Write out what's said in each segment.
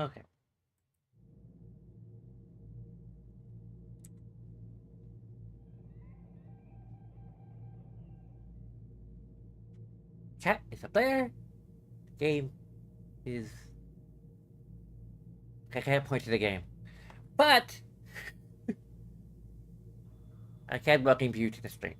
Okay. Chat is up there. The game is... I can't point to the game. But... I can welcome you to the stream.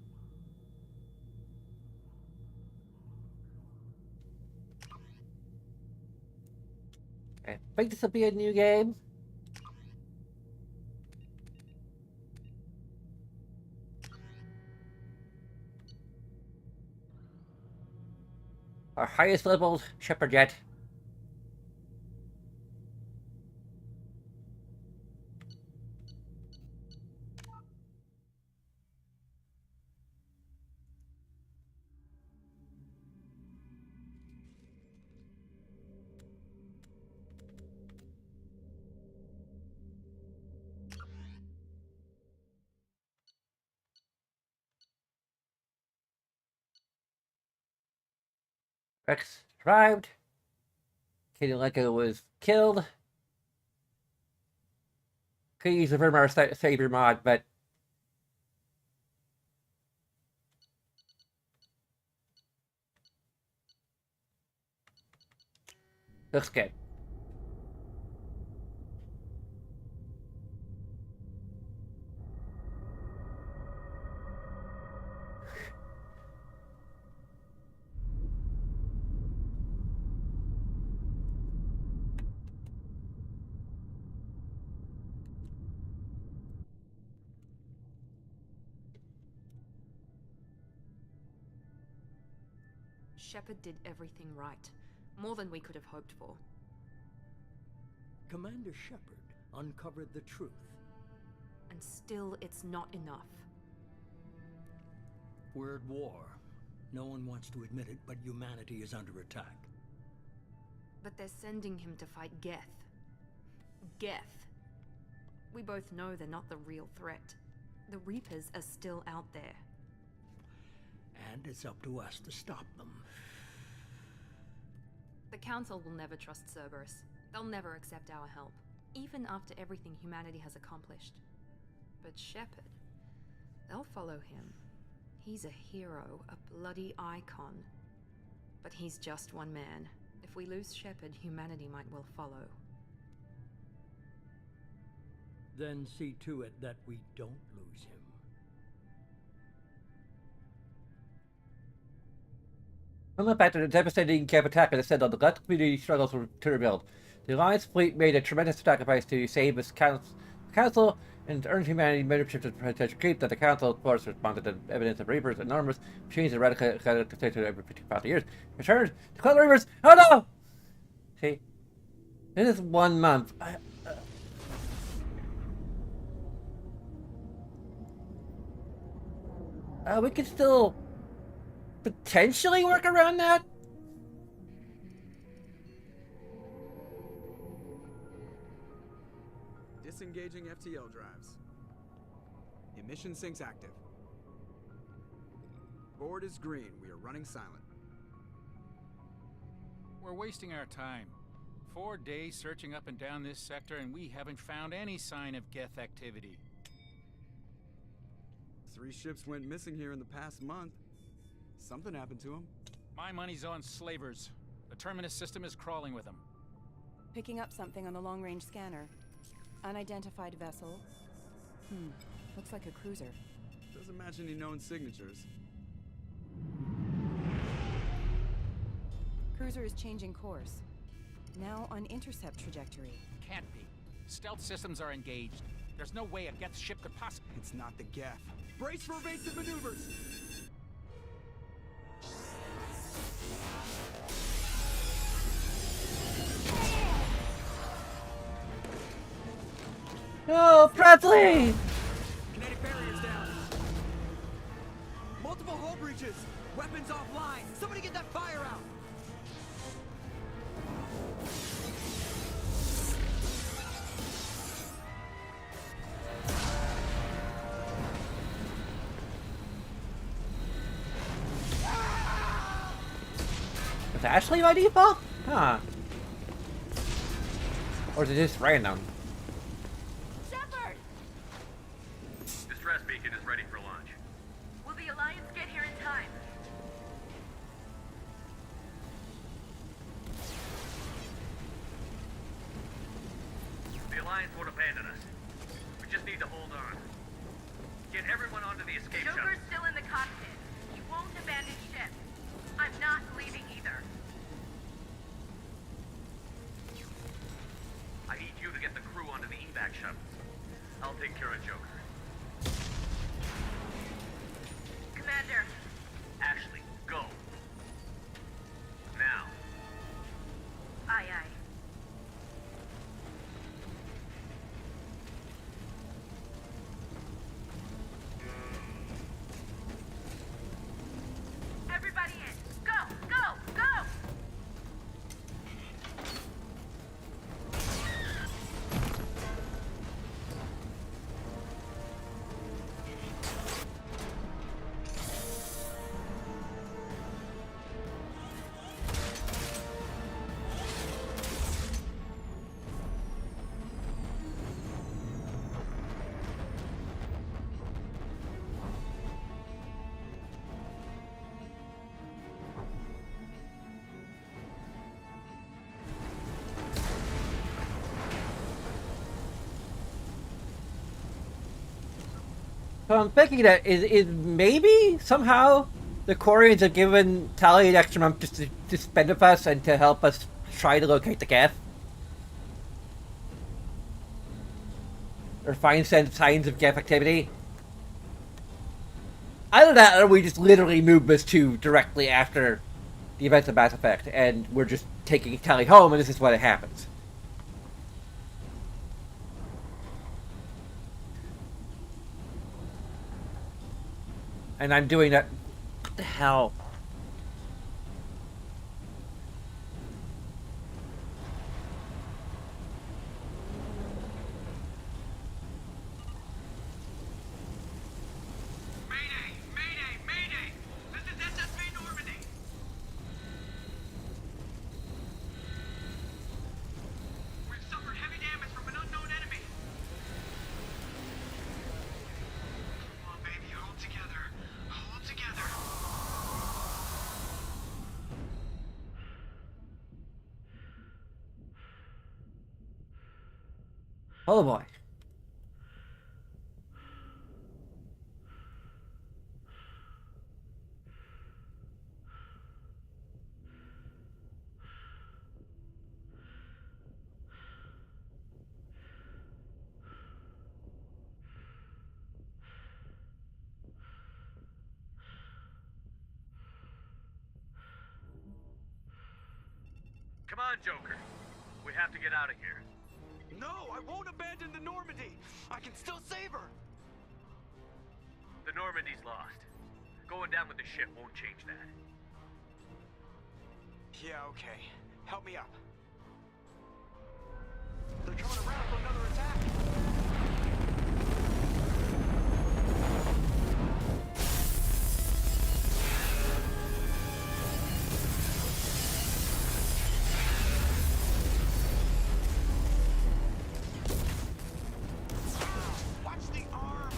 I think this will be a new game. Our highest level Shepard yet. Rex survived. Katie Lenko was killed. Could use the Vermar Savior mod, but looks good. Shepard did everything right. More than we could have hoped for. Commander Shepard uncovered the truth. And still, it's not enough. We're at war. No one wants to admit it, but humanity is under attack. But they're sending him to fight Geth. Geth. We both know they're not the real threat. The Reapers are still out there. And it's up to us to stop them. The Council will never trust Cerberus. They'll never accept our help, even after everything humanity has accomplished. But Shepard, they'll follow him. He's a hero, a bloody icon. But he's just one man. If we lose Shepard, humanity might well follow. Then see to it that we don't lose him. On the back to the devastating camp attack that said on the Galactic community struggles to rebuild. The Alliance fleet made a tremendous sacrifice to save its council and earned humanity membership to potential creep that the council, of course, responded to evidence of Reapers, enormous machines and radical dictator every 50,000 years. Returned to call the Reapers. Oh no! See? This is 1 month. We could still potentially work around that. Disengaging FTL drives. Emission sinks active. Board is green. We are running silent. We're wasting our time. 4 days searching up and down this sector, and we haven't found any sign of Geth activity. 3 ships went missing here in the past month. Something happened to them. My money's on slavers. The Terminus system is crawling with them. Picking up something on the long-range scanner. Unidentified vessel. Looks like a cruiser. Doesn't match any known signatures. Cruiser is changing course. Now on intercept trajectory. Can't be. Stealth systems are engaged. There's no way a Geth ship could possibly... It's not the Geth. Brace for evasive maneuvers! No, Presley! Kinetic barriers down. Multiple hull breaches. Weapons offline. Somebody get that fire out. Was Ashley by default? Huh. Or is it just random? Shepard! Distress beacon is ready for launch. Will the Alliance get here in time? The Alliance won't abandon us. We just need to hold on. Get everyone onto the escape shuttle. Joker's still in the cockpit. He won't abandon ship. I'm not leaving either. I need you to get the crew onto the evac shuttles. I'll take care of Joker. Commander, Ashley, go. Now. aye aye. Everybody in. Go, go, go! So I'm thinking that is maybe somehow the Koreans have given Tali an extra month just to spend with us and to help us try to locate the Geth. Or find signs of Geth activity. Either that or we just literally moved this to directly after the events of Mass Effect and we're just taking Tali home and this is what happens. And I'm doing that. What the hell? Mayday! Mayday! Mayday! This is SSV Normandy! We've suffered heavy damage from an unknown enemy. Come on, baby, hold together. Hold together. Oh boy. Come on, Joker. We have to get out of here. No, I won't abandon the Normandy. I can still save her. The Normandy's lost. Going down with the ship won't change that. Yeah, okay. Help me up. They're coming around for another attack. Watch the arm.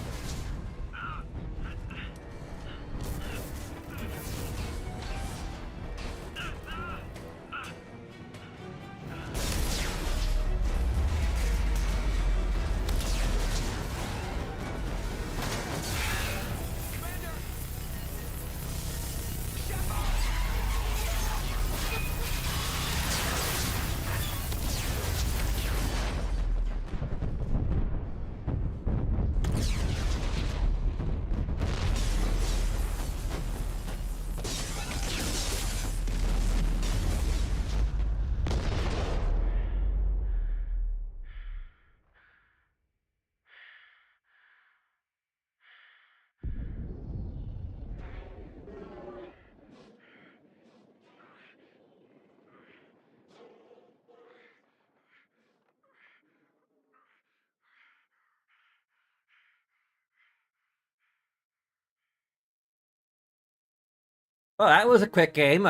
Well, that was a quick game. 10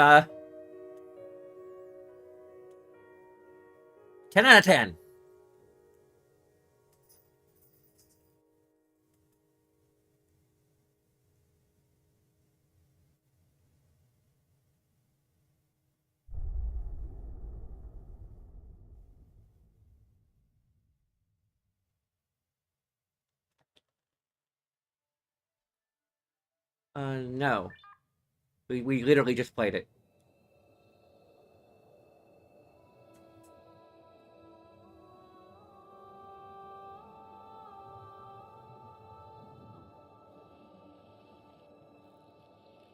out of 10. No. We literally just played it.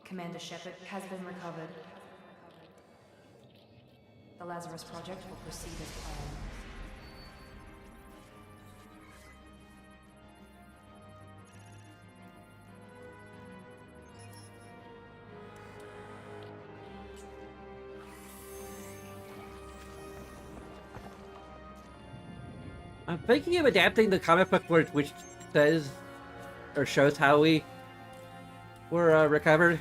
Commander Shepard has been recovered. The Lazarus Project will proceed as planned. I'm thinking of adapting the comic book which says or shows how we were recovered.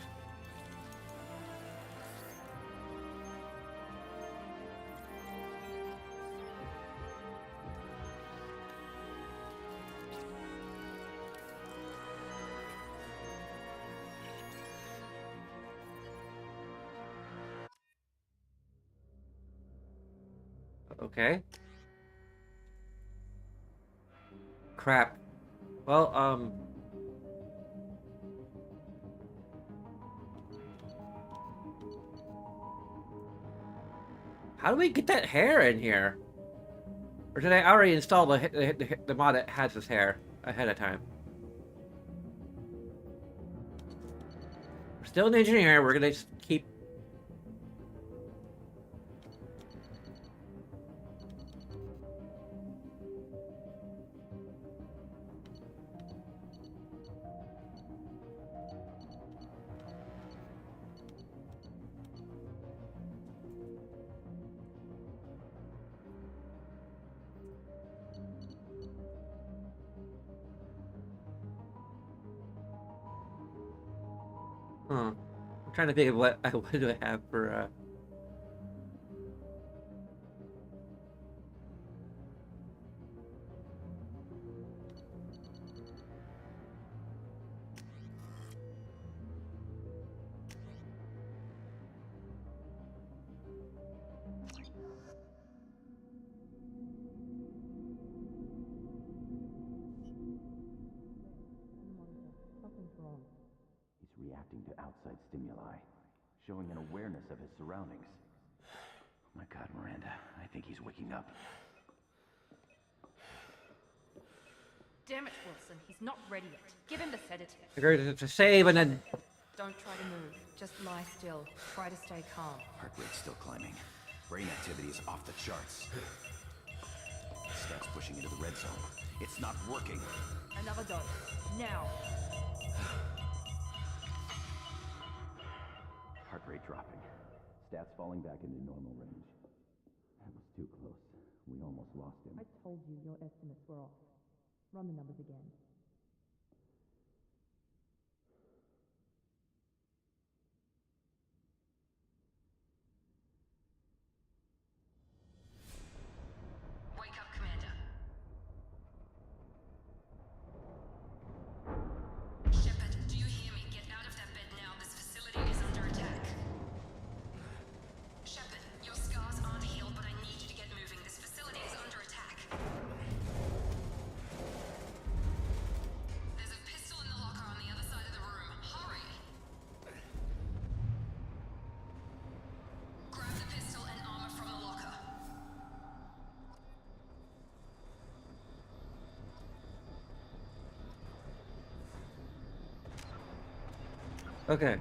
Okay. Crap. Well, how do we get that hair in here? Or did I already install the mod that has this hair ahead of time? We're still an engineer. We're gonna just keep. I'm trying to think of what do I have for He's reacting to outside stimuli, showing an awareness of his surroundings. Oh my God, Miranda, I think he's waking up. Damn it, Wilson. He's not ready yet. Give him the sedative. We're to save and then Don't try to move. Just lie still. Try to stay calm. Heart rate's still climbing. Brain activity is off the charts. Stats pushing into the red zone. It's not working. Another dose. Now. Heart rate dropping. Stats falling back into normal range. That was too close. We almost lost him. I told you your estimates were off. Run the numbers again. Wake up, Commander. Shepard, do you hear me? Get out of that bed now. This facility is under attack. Shepard, your scars aren't healed, but I need you to get moving. This facility is under attack. There's a pistol in the locker on the other side of the room. Hurry! Grab the pistol and armor from the locker. okay.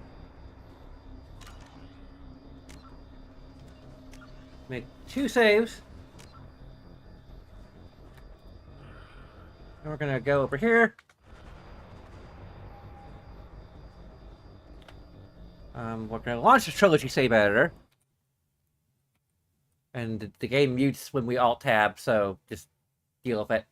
Make 2 saves. And we're gonna go over here. We're gonna launch the trilogy save editor. And the game mutes when we alt tab, so just deal with it.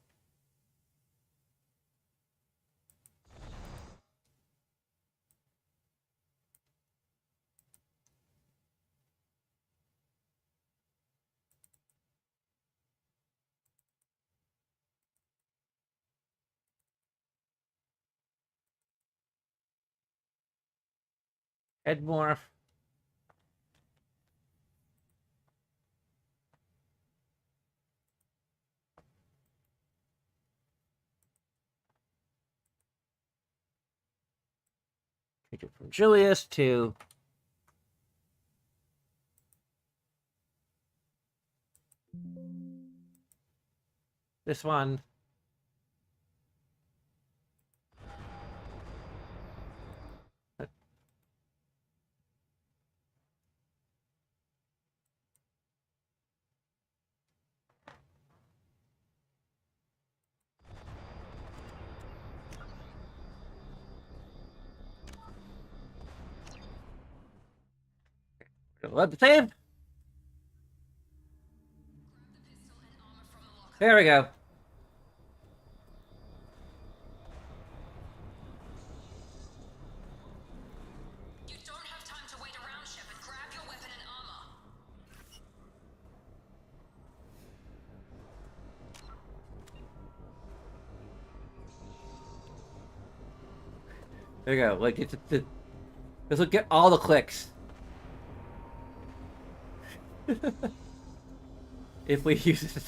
Head morph. Take it from Julius to this one. Let the save. There we go. You don't have time to wait around, Shepard. Grab your weapon and armor. There you go. Like this will get all the clicks. If we use it.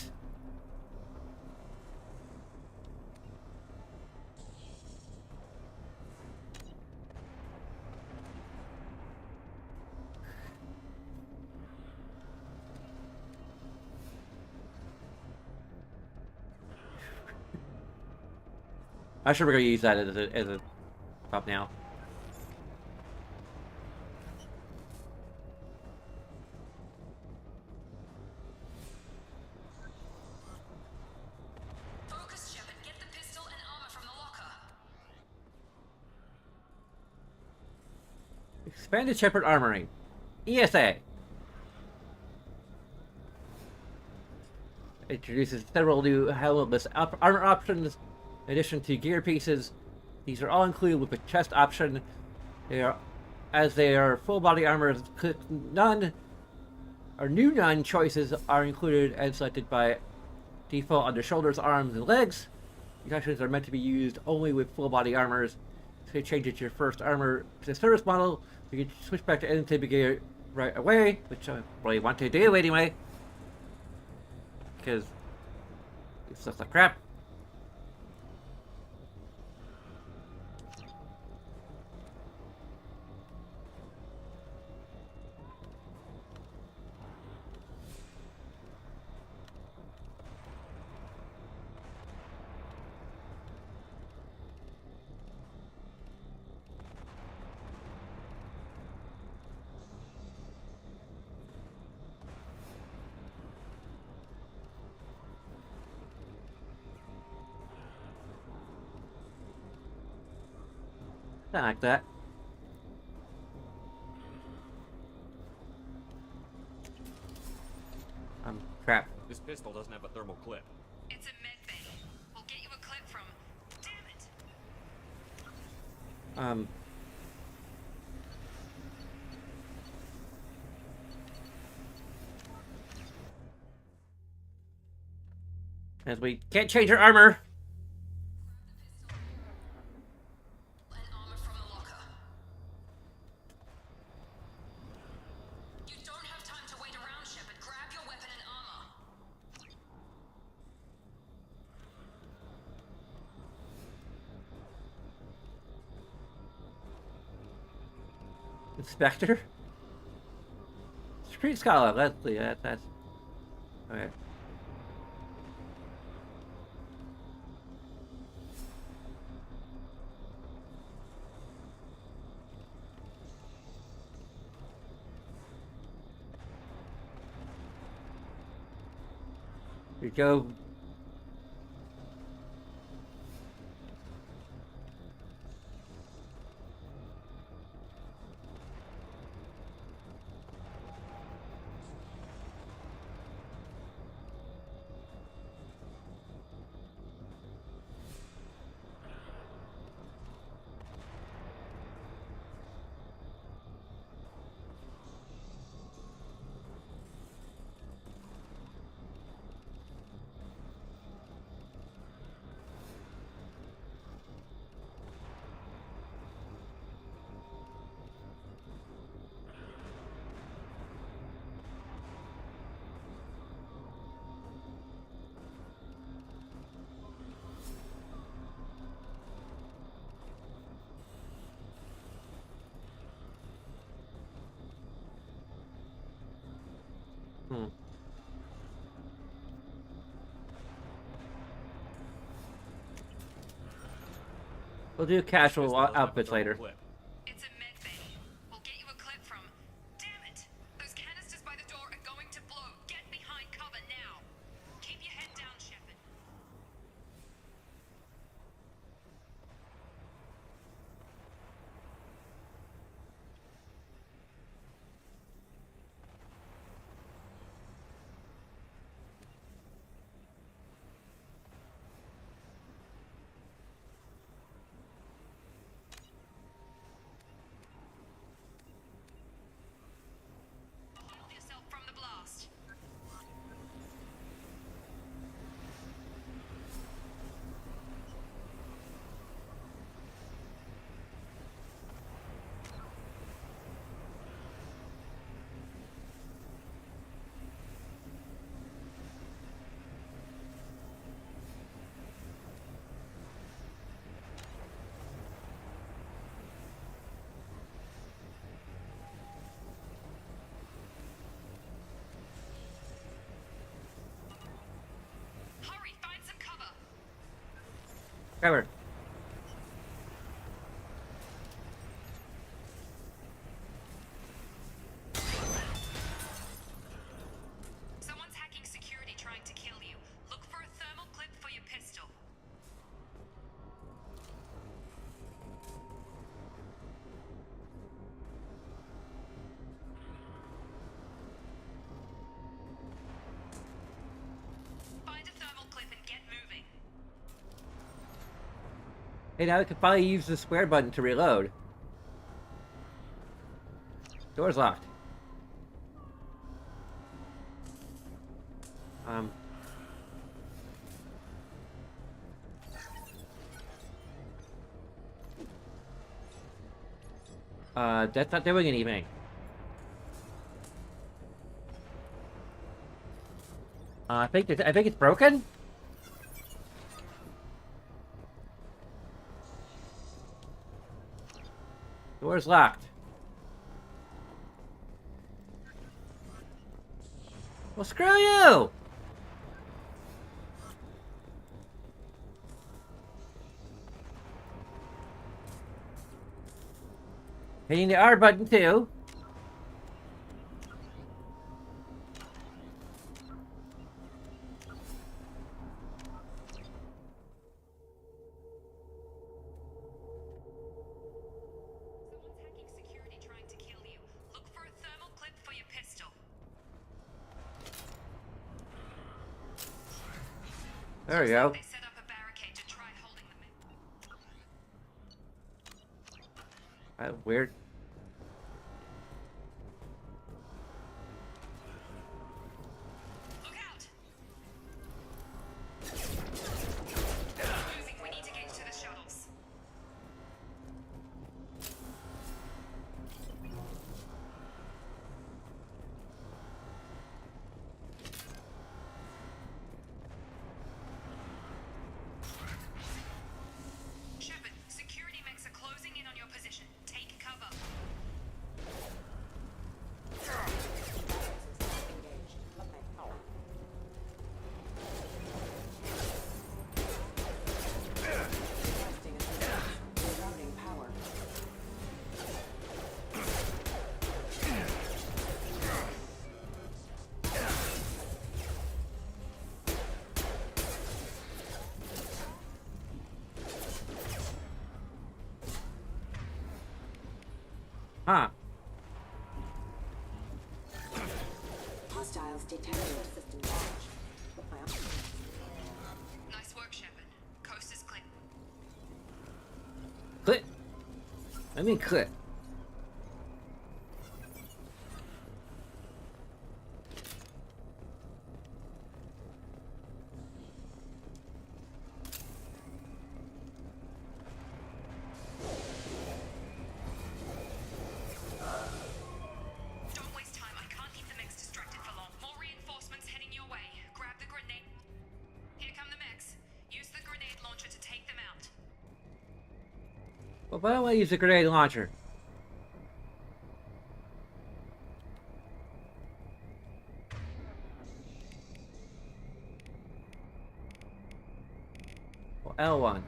I'm sure we're gonna use that as a prop now. Focus, Shepard. Get the pistol and armor from the locker. Expanded Shepard armoring. ESA. Introduces several new helmetless armor options in addition to gear pieces. These are all included with a chest option. They are full body armor. None choices are included and selected by default under shoulders, arms, and legs. These options are meant to be used only with full body armors. So you change it to your first armor to service model. You can switch back to anything gear right away, which I really want to do anyway. Because this looks like crap. I like that. Crap. This pistol doesn't have a thermal clip. It's a med bay. We'll get you a clip from. Damn it. As we can't change our armor. Inspector? Street Scholar, Leslie, that's... Okay. Here you go. Hmm. We'll do casual Pistol doesn't have a outfits thermal later. clip. It's a med bay. We'll get you a clip from. Damn it! Those canisters by the door are going to blow. Get behind cover now. Keep your head down, Shepard. Hold yourself from the blast. Hurry, find some cover. Cover. Someone's hacking security trying to kill you. Look for a thermal clip for your pistol. Find a thermal clip and get moving. Hey, now we can finally use the square button to reload. Door's locked. That's not doing anything. I think it's broken. Door's locked. Well, screw you! Hitting the R button too. Someone's hacking security trying to kill you. Look for a thermal clip for your pistol. There we go. They set up a barricade to try holding them in. Weird. Look out! Moving, we need to get to the shuttles. Shepard, security mechs are closing in on your position. Take cover. Huh. Hostiles detected. System launch. Nice work, Shepard. Coast is clear. Click. I mean click. Don't waste time. I can't keep the mechs distracted for long. More reinforcements heading your way. Grab the grenade. Here come the mechs. Use the grenade launcher to take them out. Well, why don't I use the grenade launcher? L1.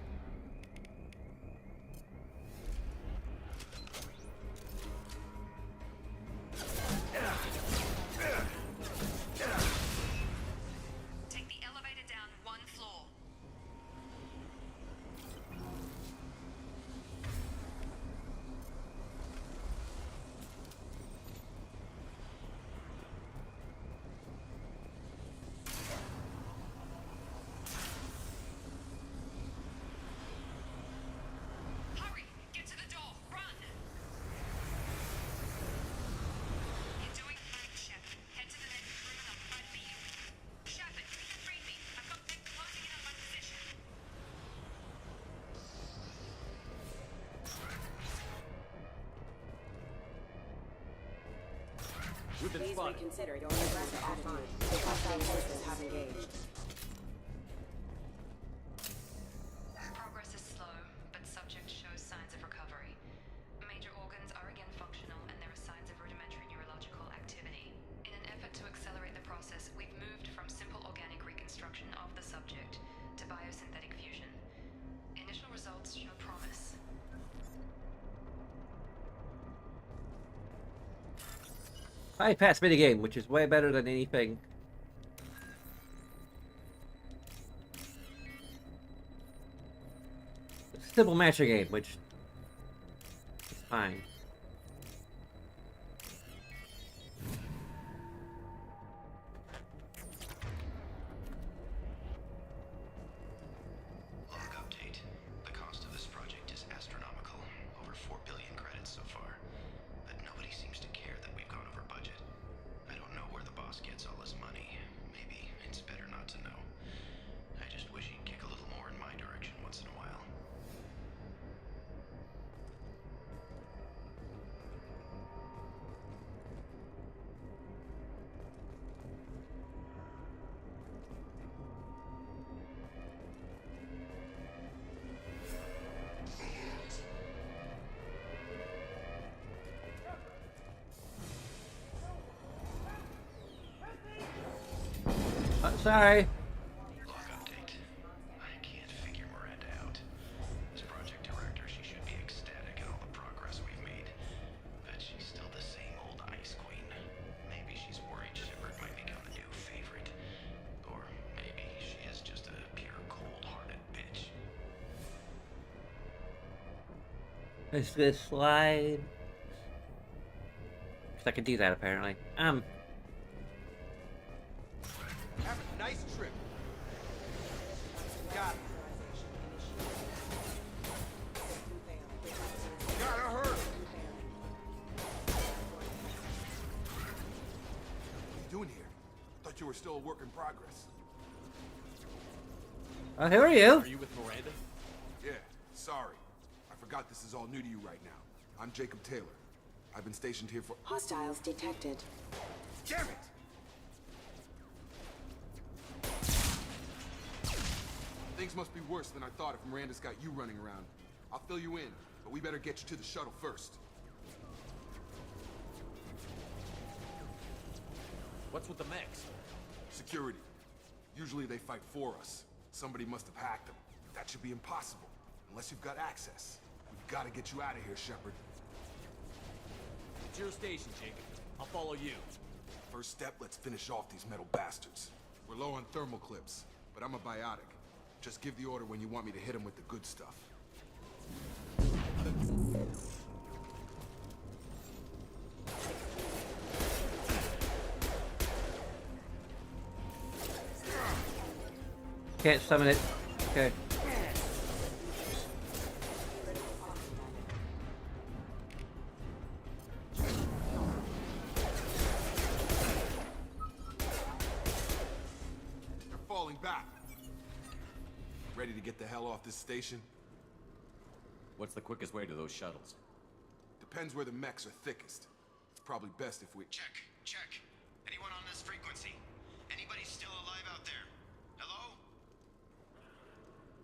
Take the elevator down 1 floor. Hurry! Get to the door! Run! You're doing fine, Shepard. Head to the next room and I'll fight for you. Shepard, read me. I've got them closing in on my position. We've been Please spotted. reconsider your aggressive attitude. The hostile forces have engaged. Progress is slow, but subject shows signs of recovery. Major organs are again functional, and there are signs of rudimentary neurological activity. In an effort to accelerate the process, we've moved from simple organic reconstruction of the subject to biosynthetic fusion. Initial results show promise. I passed minigame, which is way better than anything. It's a simple matching game, which is fine. Log update. The cost of this project is astronomical. Over 4 billion credits so far. But nobody seems to care that we've gone over budget. I don't know where the boss gets all his money. Maybe it's better not to know. I just wish he'd kick a little more in my direction once in a while. Sorry. Log update. I can't figure Miranda out. As project director, she should be ecstatic at all the progress we've made. But she's still the same old ice queen. Maybe she's worried Shepard might become the new favorite. Or maybe she is just a pure cold-hearted bitch. Is this slide? 'Cause I can do that apparently. Have a nice trip. Got it. Gotta hurt. What are you doing here? Thought you were still a work in progress. Who are you? Are you with Miranda? Yeah, sorry. I forgot this is all new to you right now. I'm Jacob Taylor. I've been stationed here for... Hostiles detected. Damn it! Things must be worse than I thought if Miranda's got you running around. I'll fill you in, but we better get you to the shuttle first. What's with the mechs? Security. Usually they fight for us. Somebody must have hacked them. That should be impossible, unless you've got access. We've got to get you out of here, Shepard. It's your station, Jacob. I'll follow you. First step, let's finish off these metal bastards. We're low on thermal clips, but I'm a biotic. Just give the order when you want me to hit them with the good stuff. Can't summon it. Okay. They're falling back. Ready to get the hell off this station? What's the quickest way to those shuttles? Depends where the mechs are thickest. It's probably best if we... Check. Anyone on this frequency? Anybody still alive out there? Hello?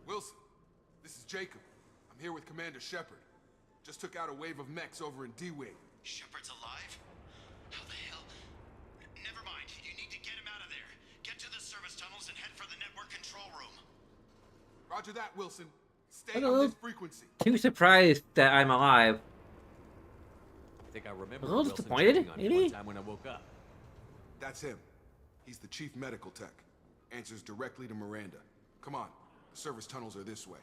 Wilson, this is Jacob. I'm here with Commander Shepard. Just took out a wave of mechs over in D-Wing. Shepard's alive? How the hell? Never mind. You need to get him out of there. Get to the service tunnels and head for the network control room. Roger that, Wilson. Stay Hello. on this frequency. Too surprised that I'm alive. I think I remember A little Wilson disappointed, checking on me maybe? one time when I woke up. That's him. He's the chief medical tech. Answers directly to Miranda. Come on. The service tunnels are this way.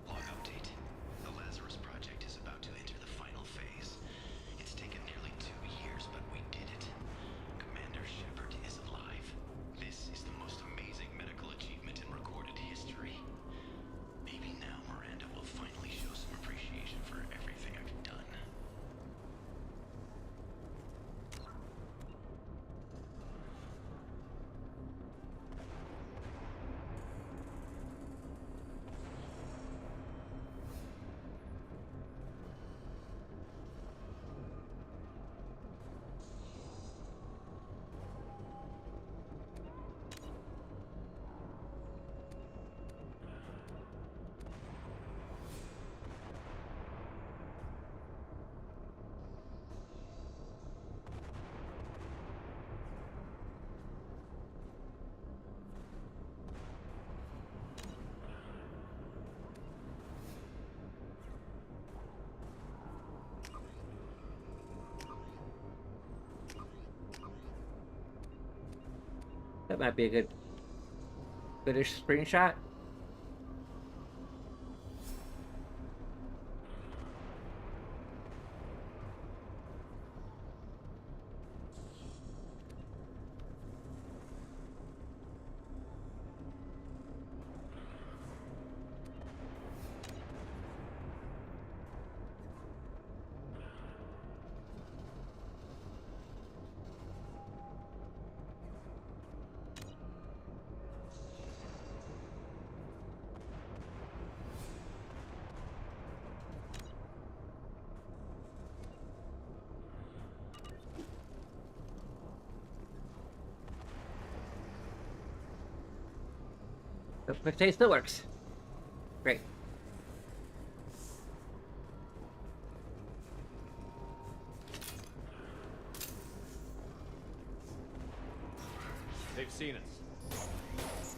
Log update. The Lazarus Project is about to enter the final phase. It's taken nearly 2 years, but we did it. Commander Shepard is alive. This is the most amazing medical achievement in recorded history. Maybe now Miranda will finally show some appreciation for everything I've done. That might be a good finish screenshot. The quick taste still works. Great. They've seen us.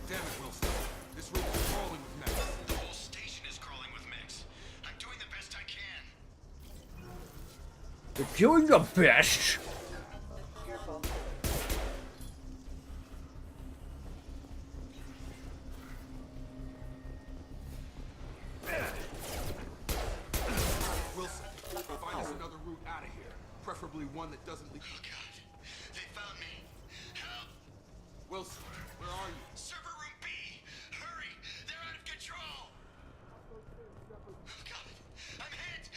Damn it, Wilson. This room is crawling with mechs. The whole station is crawling with mechs. I'm doing the best I can. You're doing the best. Careful. Wilson, find us another route out of here. Preferably one that doesn't lead. Oh God, they found me. Help! Wilson, where are you? Server room B! Hurry! They're out of control! Oh God, I'm hit!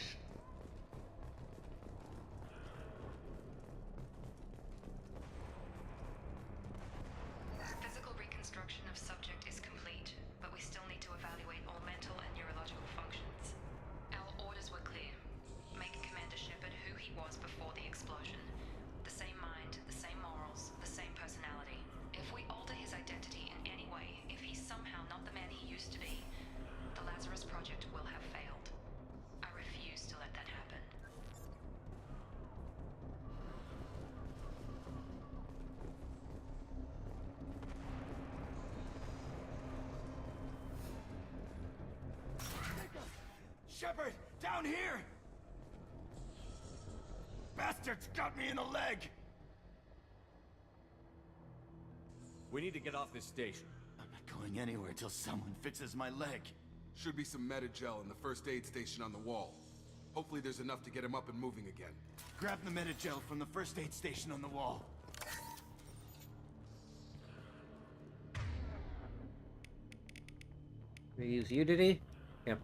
Physical reconstruction of subject is complete, but we still need to evaluate all mental and neurological functions. Our orders were clear. Make Commander Shepard who he was before the explosion. The same mind, the same morals, the same personality. If we alter his identity in any way, if he's somehow not the man he used to be, the Lazarus Project will have failed. I refuse to let that happen. Shepard, down here! Bastards got me in the leg! We need to get off this station. I'm not going anywhere till someone fixes my leg. Should be some Metagel in the first aid station on the wall. Hopefully there's enough to get him up and moving again. Grab the Metagel from the first aid station on the wall. We use you, did he? Yep.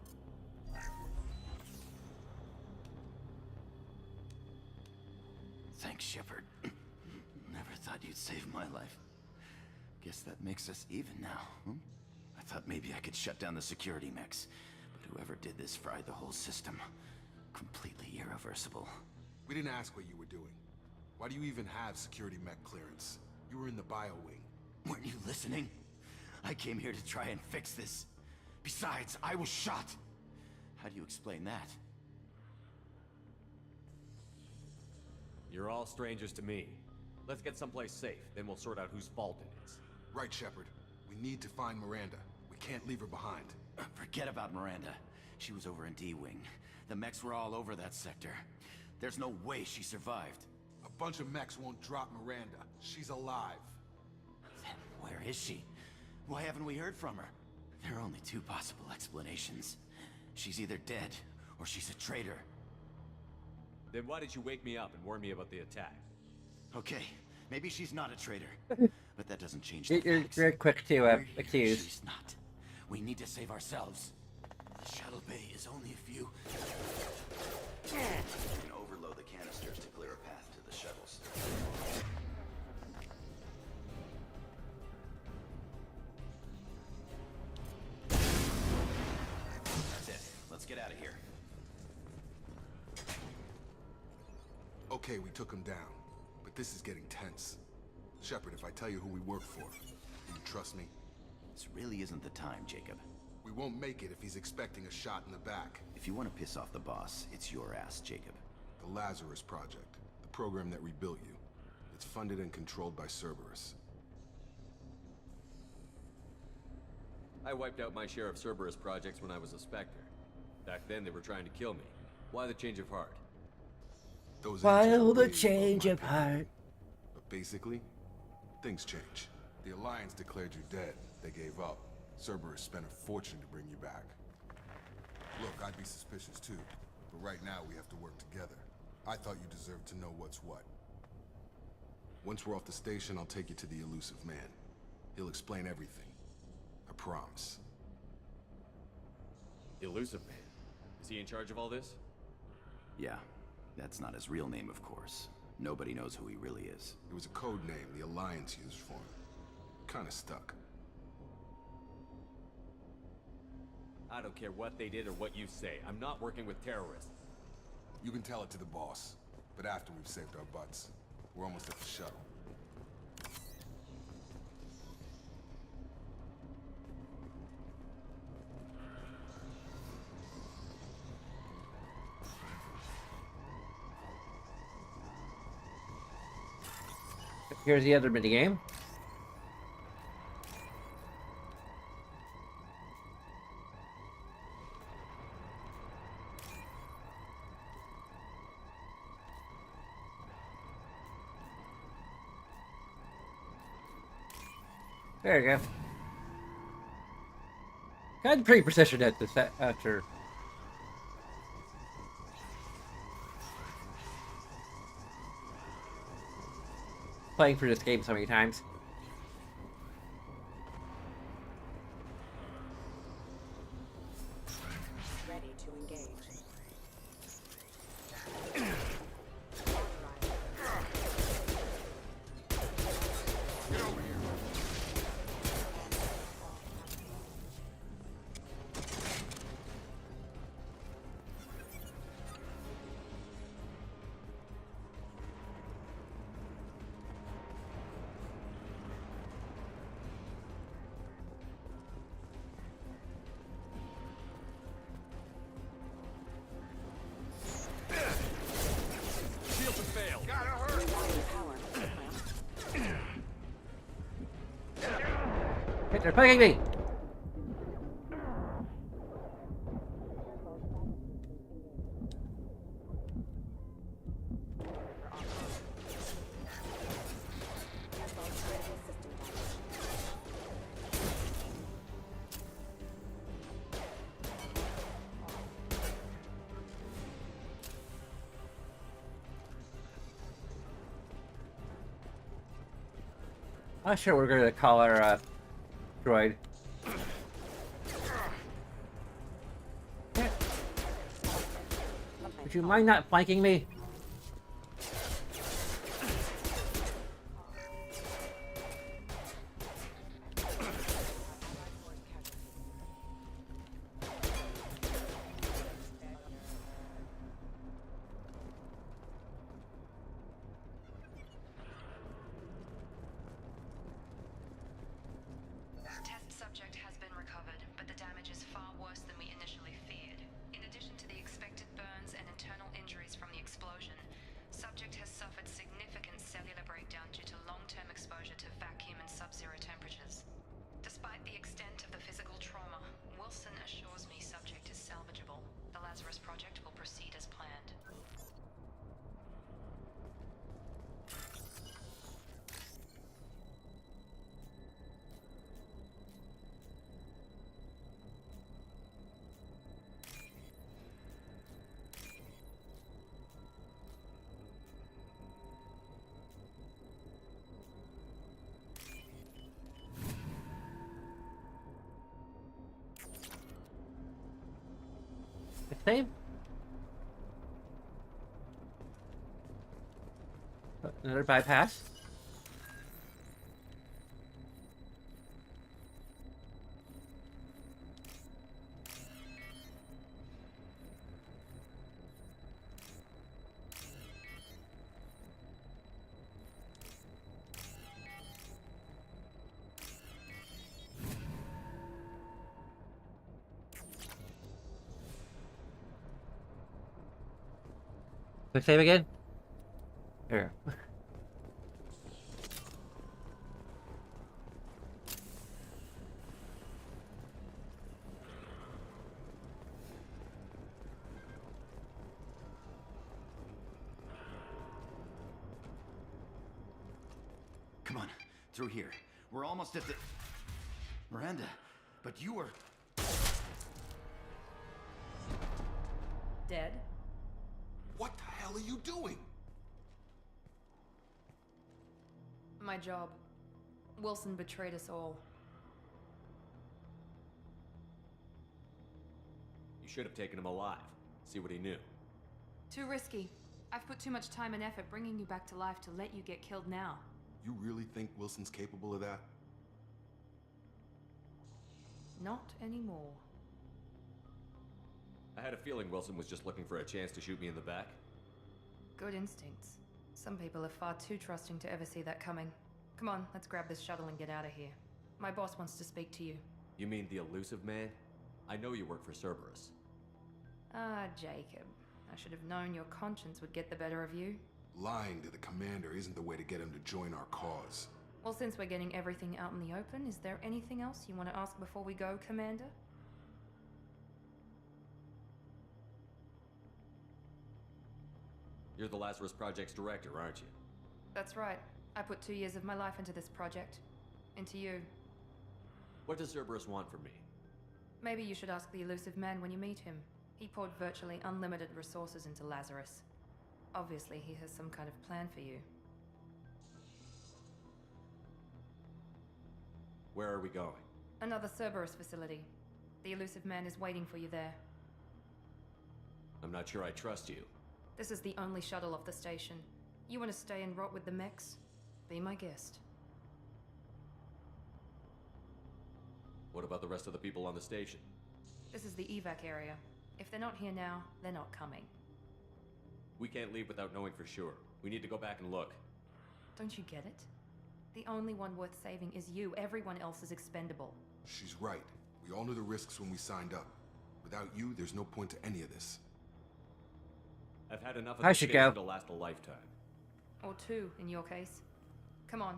Thanks, Shepard. Never thought you'd save my life. Guess that makes us even now, huh? I thought maybe I could shut down the security mechs, but whoever did this fried the whole system. Completely irreversible. We didn't ask what you were doing. Why do you even have security mech clearance? You were in the bio wing. Weren't you listening? I came here to try and fix this. Besides, I was shot. How do you explain that? You're all strangers to me. Let's get someplace safe, then we'll sort out whose fault it is. Right, Shepard. We need to find Miranda. We can't leave her behind. Forget about Miranda. She was over in D-Wing. The mechs were all over that sector. There's no way she survived. A bunch of mechs won't drop Miranda. She's alive. Then where is she? Why haven't we heard from her? There are only two possible explanations. She's either dead, or she's a traitor. Then why did you wake me up and warn me about the attack? Okay, maybe she's not a traitor. But that doesn't change the You're facts. very quick to We're here, accuse. She's not. We need to save ourselves. The shuttle bay is only a few... We can overload the canisters to clear a path to the shuttles. That's it. Let's get out of here. Okay, we took him down. But this is getting tense. Shepard, if I tell you who we work for, do you trust me? This really isn't the time, Jacob. We won't make it if he's expecting a shot in the back. If you want to piss off the boss, it's your ass, Jacob. The Lazarus Project, the program that rebuilt you. It's funded and controlled by Cerberus. I wiped out my share of Cerberus projects when I was a Spectre. Back then they were trying to kill me. Why the change of heart? Those Why answers are the way above change my of pay. heart? But basically, things change. The Alliance declared you dead. They gave up. Cerberus spent a fortune to bring you back. Look, I'd be suspicious too. But right now we have to work together. I thought you deserved to know what's what. Once we're off the station, I'll take you to the elusive man. He'll explain everything. I promise. Elusive Man. Is he in charge of all this? Yeah, that's not his real name, of course. Nobody knows who he really is. It was a code name the Alliance used for him. Kinda stuck. I don't care what they did or what you say. I'm not working with terrorists. You can tell it to the boss, but after we've saved our butts. We're almost at the shuttle. Here's the other minigame. There you go. Got pretty precision at this after. Playing through this game so many times. Ready to engage. Get over here. Shields have failed. Gotta hurt. Power. They're fighting me! I'm sure we're gonna call our droid. Would you mind not flanking me? Test subject has been recovered, but the damage is Despite the extent of the physical trauma, Wilson assures me subject is salvageable. The Lazarus Project will proceed as planned. Save. Another bypass. Quick save again. Here. Come on, through here. We're almost at the... Miranda, but you were... Dead? What the hell are you doing? My job. Wilson betrayed us all. You should have taken him alive. See what he knew. Too risky. I've put too much time and effort bringing you back to life to let you get killed now. You really think Wilson's capable of that? Not anymore. I had a feeling Wilson was just looking for a chance to shoot me in the back. Good instincts. Some people are far too trusting to ever see that coming. Come on, let's grab this shuttle and get out of here. My boss wants to speak to you. You mean the elusive man? I know you work for Cerberus. Ah, Jacob. I should have known your conscience would get the better of you. Lying to the commander isn't the way to get him to join our cause. Well, since we're getting everything out in the open, is there anything else you want to ask before we go, Commander? You're the Lazarus Project's director, aren't you? That's right. I put 2 years of my life into this project. Into you. What does Cerberus want from me? Maybe you should ask the elusive man when you meet him. He poured virtually unlimited resources into Lazarus. Obviously, he has some kind of plan for you. Where are we going? Another Cerberus facility. The elusive man is waiting for you there. I'm not sure I trust you. This is the only shuttle off the station. You want to stay and rot with the mechs? Be my guest. What about the rest of the people on the station? This is the evac area. If they're not here now, they're not coming. We can't leave without knowing for sure. We need to go back and look. Don't you get it? The only one worth saving is you. Everyone else is expendable. She's right. We all knew the risks when we signed up. Without you, there's no point to any of this. I've had enough of I this should station go. to last a lifetime. Or 2, in your case. Come on.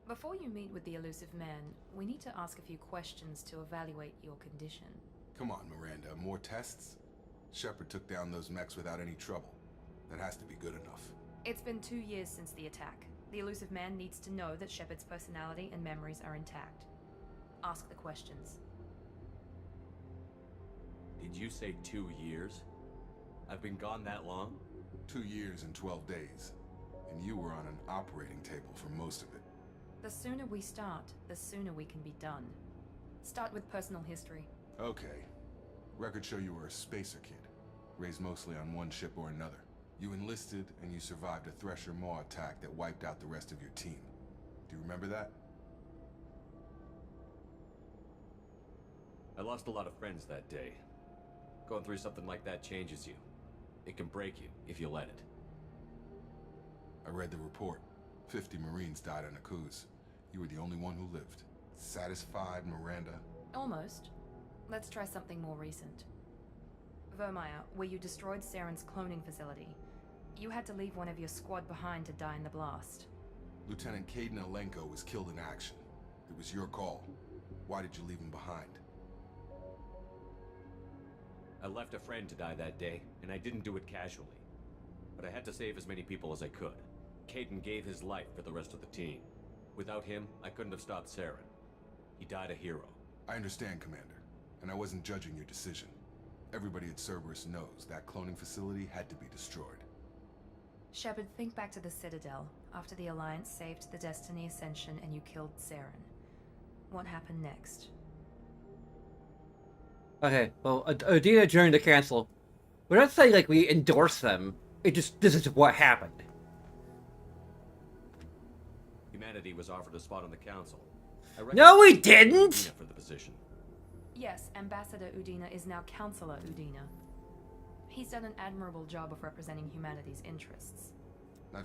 Before you meet with the elusive man, we need to ask a few questions to evaluate your condition. Come on, Miranda, more tests? Shepard took down those mechs without any trouble. That has to be good enough. It's been 2 years since the attack. The elusive man needs to know that Shepard's personality and memories are intact. Ask the questions. Did you say 2 years? I've been gone that long? 2 years and 12 days. And you were on an operating table for most of it. The sooner we start, the sooner we can be done. Start with personal history. Okay. Records show you were a spacer kid, raised mostly on one ship or another. You enlisted, and you survived a Thresher Maw attack that wiped out the rest of your team. Do you remember that? I lost a lot of friends that day. Going through something like that changes you. It can break you, if you let it. I read the report. 50 Marines died on a cruise. You were the only one who lived. Satisfied, Miranda? Almost. Let's try something more recent. Vermeer, where you destroyed Saren's cloning facility. You had to leave one of your squad behind to die in the blast. Lieutenant Caden Alenko was killed in action. It was your call. Why did you leave him behind? I left a friend to die that day, and I didn't do it casually. But I had to save as many people as I could. Caden gave his life for the rest of the team. Without him, I couldn't have stopped Saren. He died a hero. I understand, Commander, and I wasn't judging your decision. Everybody at Cerberus knows that cloning facility had to be destroyed. Shepard, think back to the Citadel, after the Alliance saved the Destiny Ascension and you killed Saren. What happened next? Okay, well, Udina adjourned the council. We're not saying, like, we endorse them. It just, this is what happened. Humanity was offered a spot on the council. No, we didn't! For the position. Yes, Ambassador Udina is now Councillor Udina. He's done an admirable job of representing humanity's interests.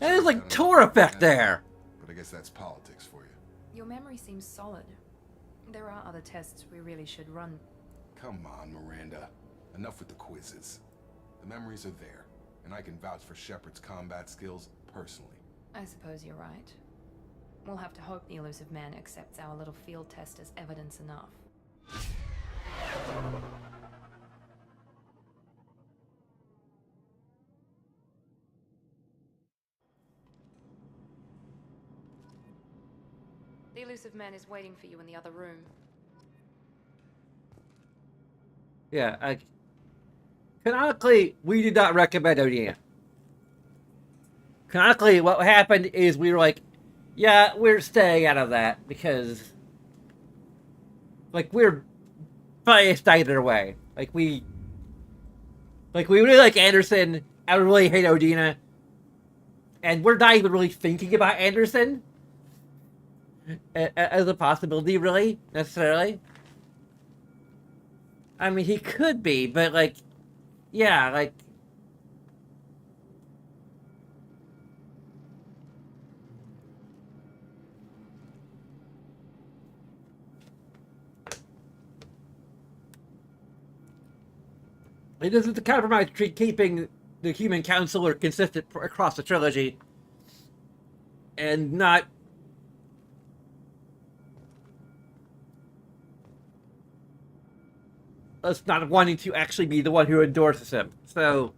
There's like tour effect there! But I guess that's politics for you. Your memory seems solid. There are other tests we really should run. Come on, Miranda. Enough with the quizzes. The memories are there, and I can vouch for Shepard's combat skills personally. I suppose you're right. We'll have to hope the elusive man accepts our little field test as evidence enough. The elusive man is waiting for you in the other room. Yeah, canonically, we did not recommend Udina. Canonically, what happened is we were like, yeah, we're staying out of that because, like, we're biased either way. Like, we really like Anderson. I really hate Udina. And we're not even really thinking about Anderson as a possibility, really, necessarily. I mean, he could be, but, like, yeah, like... It isn't the compromise between keeping the human counselor consistent across the trilogy and not us not wanting to actually be the one who endorses him. So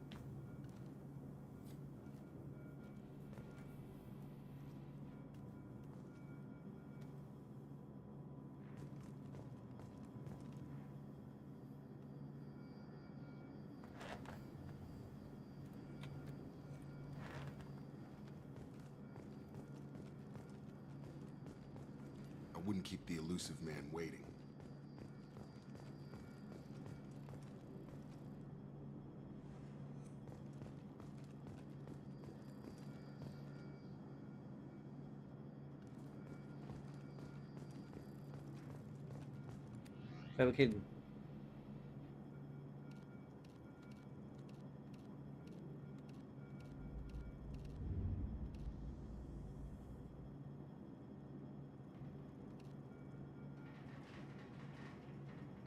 I wouldn't keep the elusive man waiting. we can...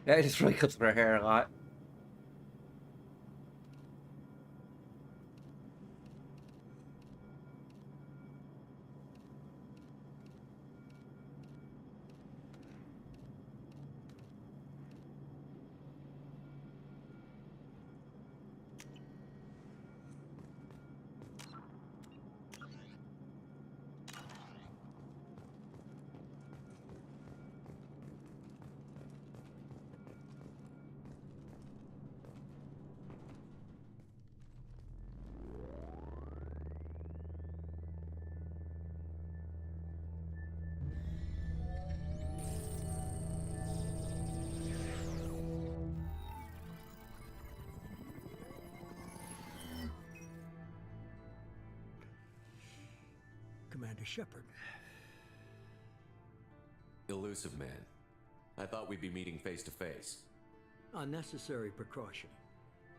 Yeah, it just really cuts her hair a lot. Commander Shepard. Elusive man. I thought we'd be meeting face to face. Unnecessary precaution.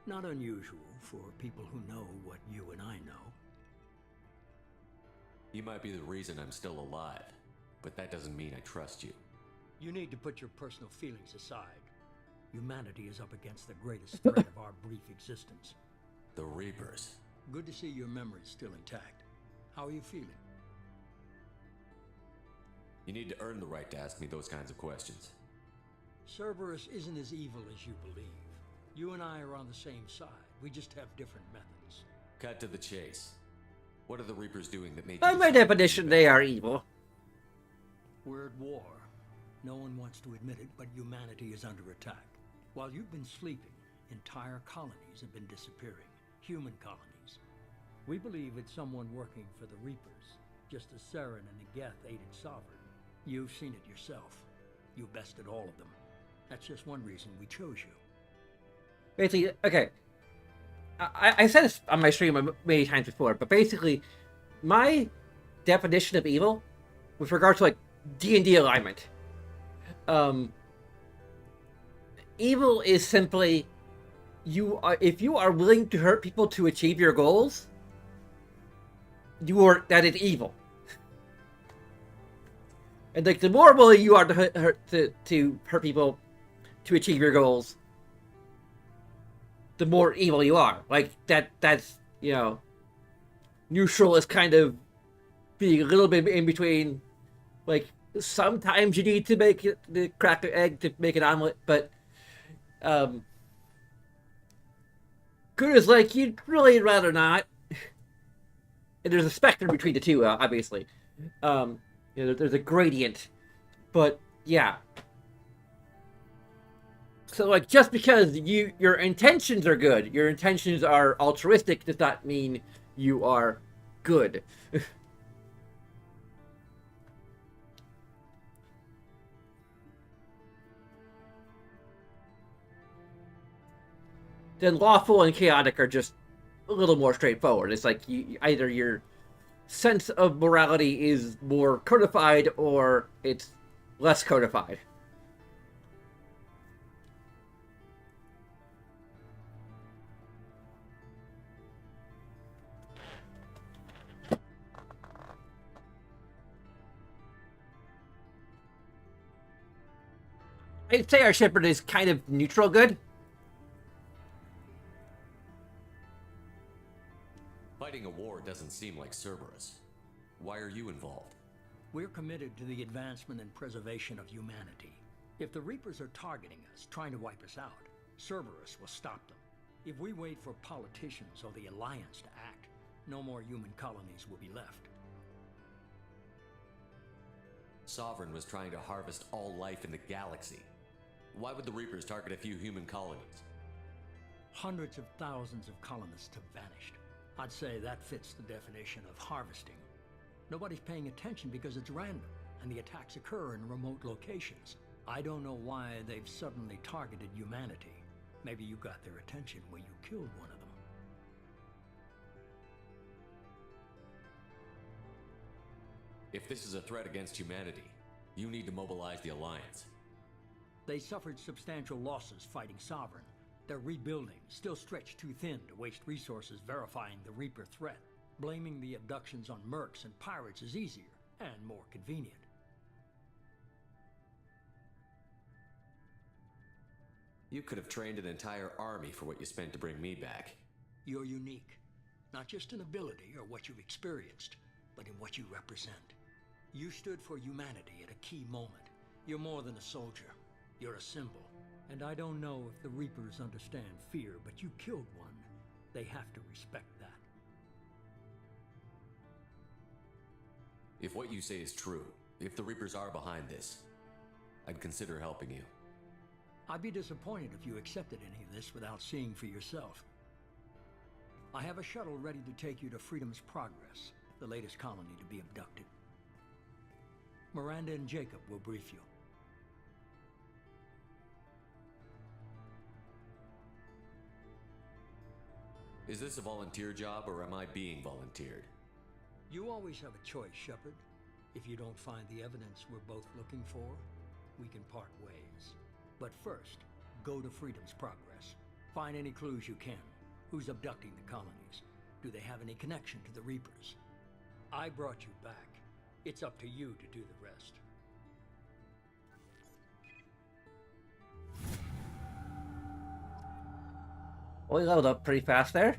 Not unusual for people who know what you and I know. You might be the reason I'm still alive, but that doesn't mean I trust you. You need to put your personal feelings aside. Humanity is up against the greatest threat of our brief existence. The Reapers. Good to see your memory's still intact. How are you feeling? You need to earn the right to ask me those kinds of questions. Cerberus isn't as evil as you believe. You and I are on the same side. We just have different methods. Cut to the chase. What are the Reapers doing that made By you... my definition, they are evil. We're at war. No one wants to admit it, but humanity is under attack. While you've been sleeping, entire colonies have been disappearing. Human colonies. We believe it's someone working for the Reapers, just as Saren and Geth aided Sovereign. You've seen it yourself. You bested all of them. That's just one reason we chose you. Basically, okay. I said this on my stream many times before, but basically, my definition of evil, with regard to like D&D alignment, evil is simply if you are willing to hurt people to achieve your goals, that is evil. And like the more willing you are to hurt people to achieve your goals, the more evil you are. Like that's neutral is kind of being a little bit in between. Like sometimes you need to crack the egg to make an omelet, but good is like you'd really rather not. And there's a spectrum between the two, obviously. There's a gradient, but yeah. So like just because your intentions are good, your intentions are altruistic, does not mean you are good. Then lawful and chaotic are just a little more straightforward. It's like either your sense of morality is more codified or it's less codified. I'd say our Shepard is kind of neutral good. Fighting a war doesn't seem like Cerberus. Why are you involved? We're committed to the advancement and preservation of humanity. If the Reapers are targeting us, trying to wipe us out, Cerberus will stop them. If we wait for politicians or the Alliance to act, no more human colonies will be left. Sovereign was trying to harvest all life in the galaxy. Why would the Reapers target a few human colonies? Hundreds of thousands of colonists have vanished. I'd say that fits the definition of harvesting. Nobody's paying attention because it's random, and the attacks occur in remote locations. I don't know why they've suddenly targeted humanity. Maybe you got their attention when you killed one of them. If this is a threat against humanity, you need to mobilize the Alliance. They suffered substantial losses fighting Sovereign. They're rebuilding, still stretched too thin to waste resources verifying the Reaper threat. Blaming the abductions on mercs and pirates is easier and more convenient. You could have trained an entire army for what you spent to bring me back. You're unique, not just in ability or what you've experienced, but in what you represent. You stood for humanity at a key moment. You're more than a soldier. You're a symbol. And I don't know if the Reapers understand fear, but you killed one. They have to respect that. If what you say is true, if the Reapers are behind this, I'd consider helping you. I'd be disappointed if you accepted any of this without seeing for yourself. I have a shuttle ready to take you to Freedom's Progress, the latest colony to be abducted. Miranda and Jacob will brief you. Is this a volunteer job, or am I being volunteered? You always have a choice, Shepard. If you don't find the evidence we're both looking for, we can part ways. But first, go to Freedom's Progress. Find any clues you can. Who's abducting the colonies? Do they have any connection to the Reapers? I brought you back. It's up to you to do the rest. Well, we leveled up pretty fast there.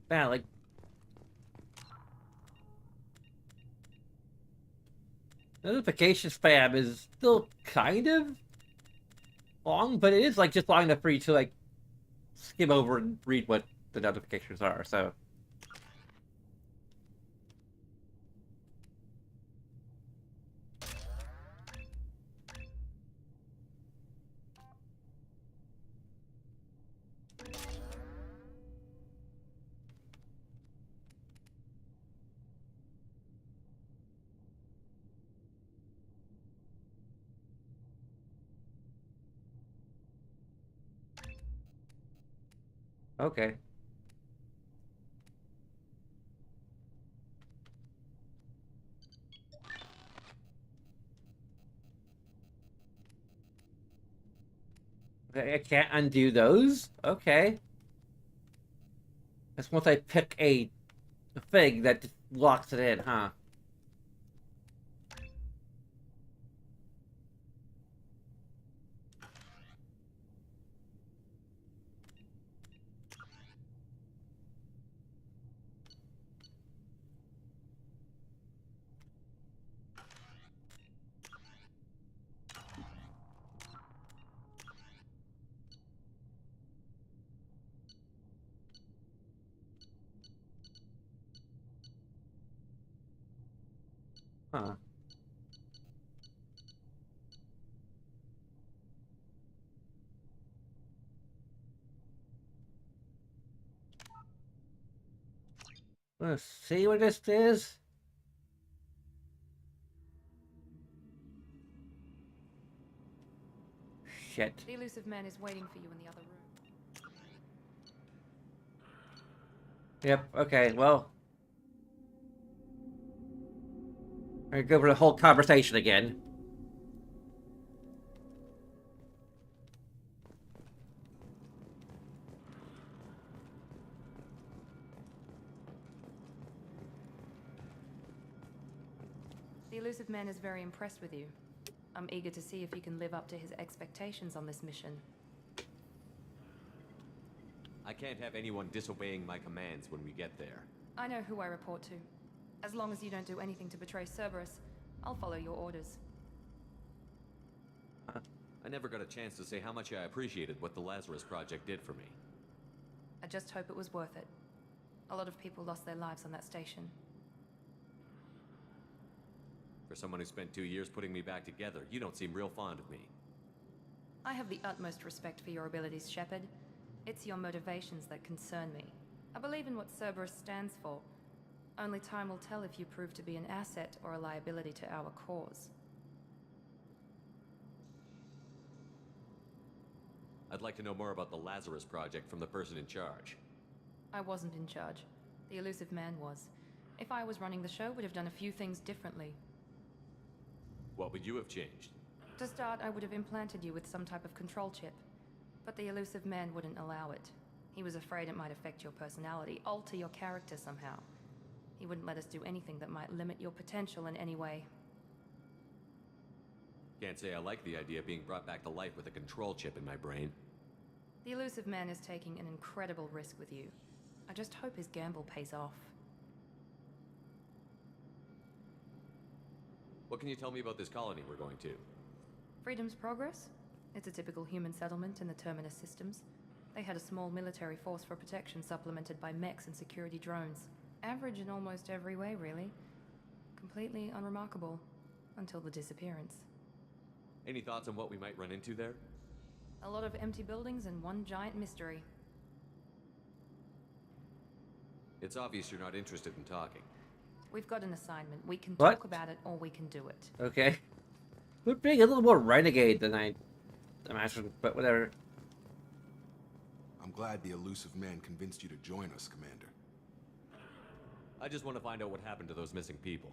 Man, like... notification spam is still kind of long, but it is like just long enough for you to like skim over and read what the notifications are, so... Okay. Okay, I can't undo those? Okay. That's once I pick a thing that just locks it in, huh? Huh. Let's see what this is. Shit. The elusive man is waiting for you in the other room. Yep, okay, well. I'm gonna go over the whole conversation again. The elusive man is very impressed with you. I'm eager to see if you can live up to his expectations on this mission. I can't have anyone disobeying my commands when we get there. I know who I report to. As long as you don't do anything to betray Cerberus, I'll follow your orders. I never got a chance to say how much I appreciated what the Lazarus Project did for me. I just hope it was worth it. A lot of people lost their lives on that station. For someone who spent 2 years putting me back together, you don't seem real fond of me. I have the utmost respect for your abilities, Shepard. It's your motivations that concern me. I believe in what Cerberus stands for. Only time will tell if you prove to be an asset or a liability to our cause. I'd like to know more about the Lazarus Project from the person in charge. I wasn't in charge. The elusive man was. If I was running the show, would have done a few things differently. What would you have changed? To start, I would have implanted you with some type of control chip. But the elusive man wouldn't allow it. He was afraid it might affect your personality, alter your character somehow. He wouldn't let us do anything that might limit your potential in any way. Can't say I like the idea of being brought back to life with a control chip in my brain. The elusive man is taking an incredible risk with you. I just hope his gamble pays off. What can you tell me about this colony we're going to? Freedom's Progress? It's a typical human settlement in the Terminus systems. They had a small military force for protection supplemented by mechs and security drones. Average in almost every way, really. Completely unremarkable. Until the disappearance. Any thoughts on what we might run into there? A lot of empty buildings and one giant mystery. It's obvious you're not interested in talking. We've got an assignment. We can What? talk about it or we can do it. Okay. We're being a little more renegade than I imagined, but whatever. I'm glad the elusive man convinced you to join us, Commander. I just want to find out what happened to those missing people.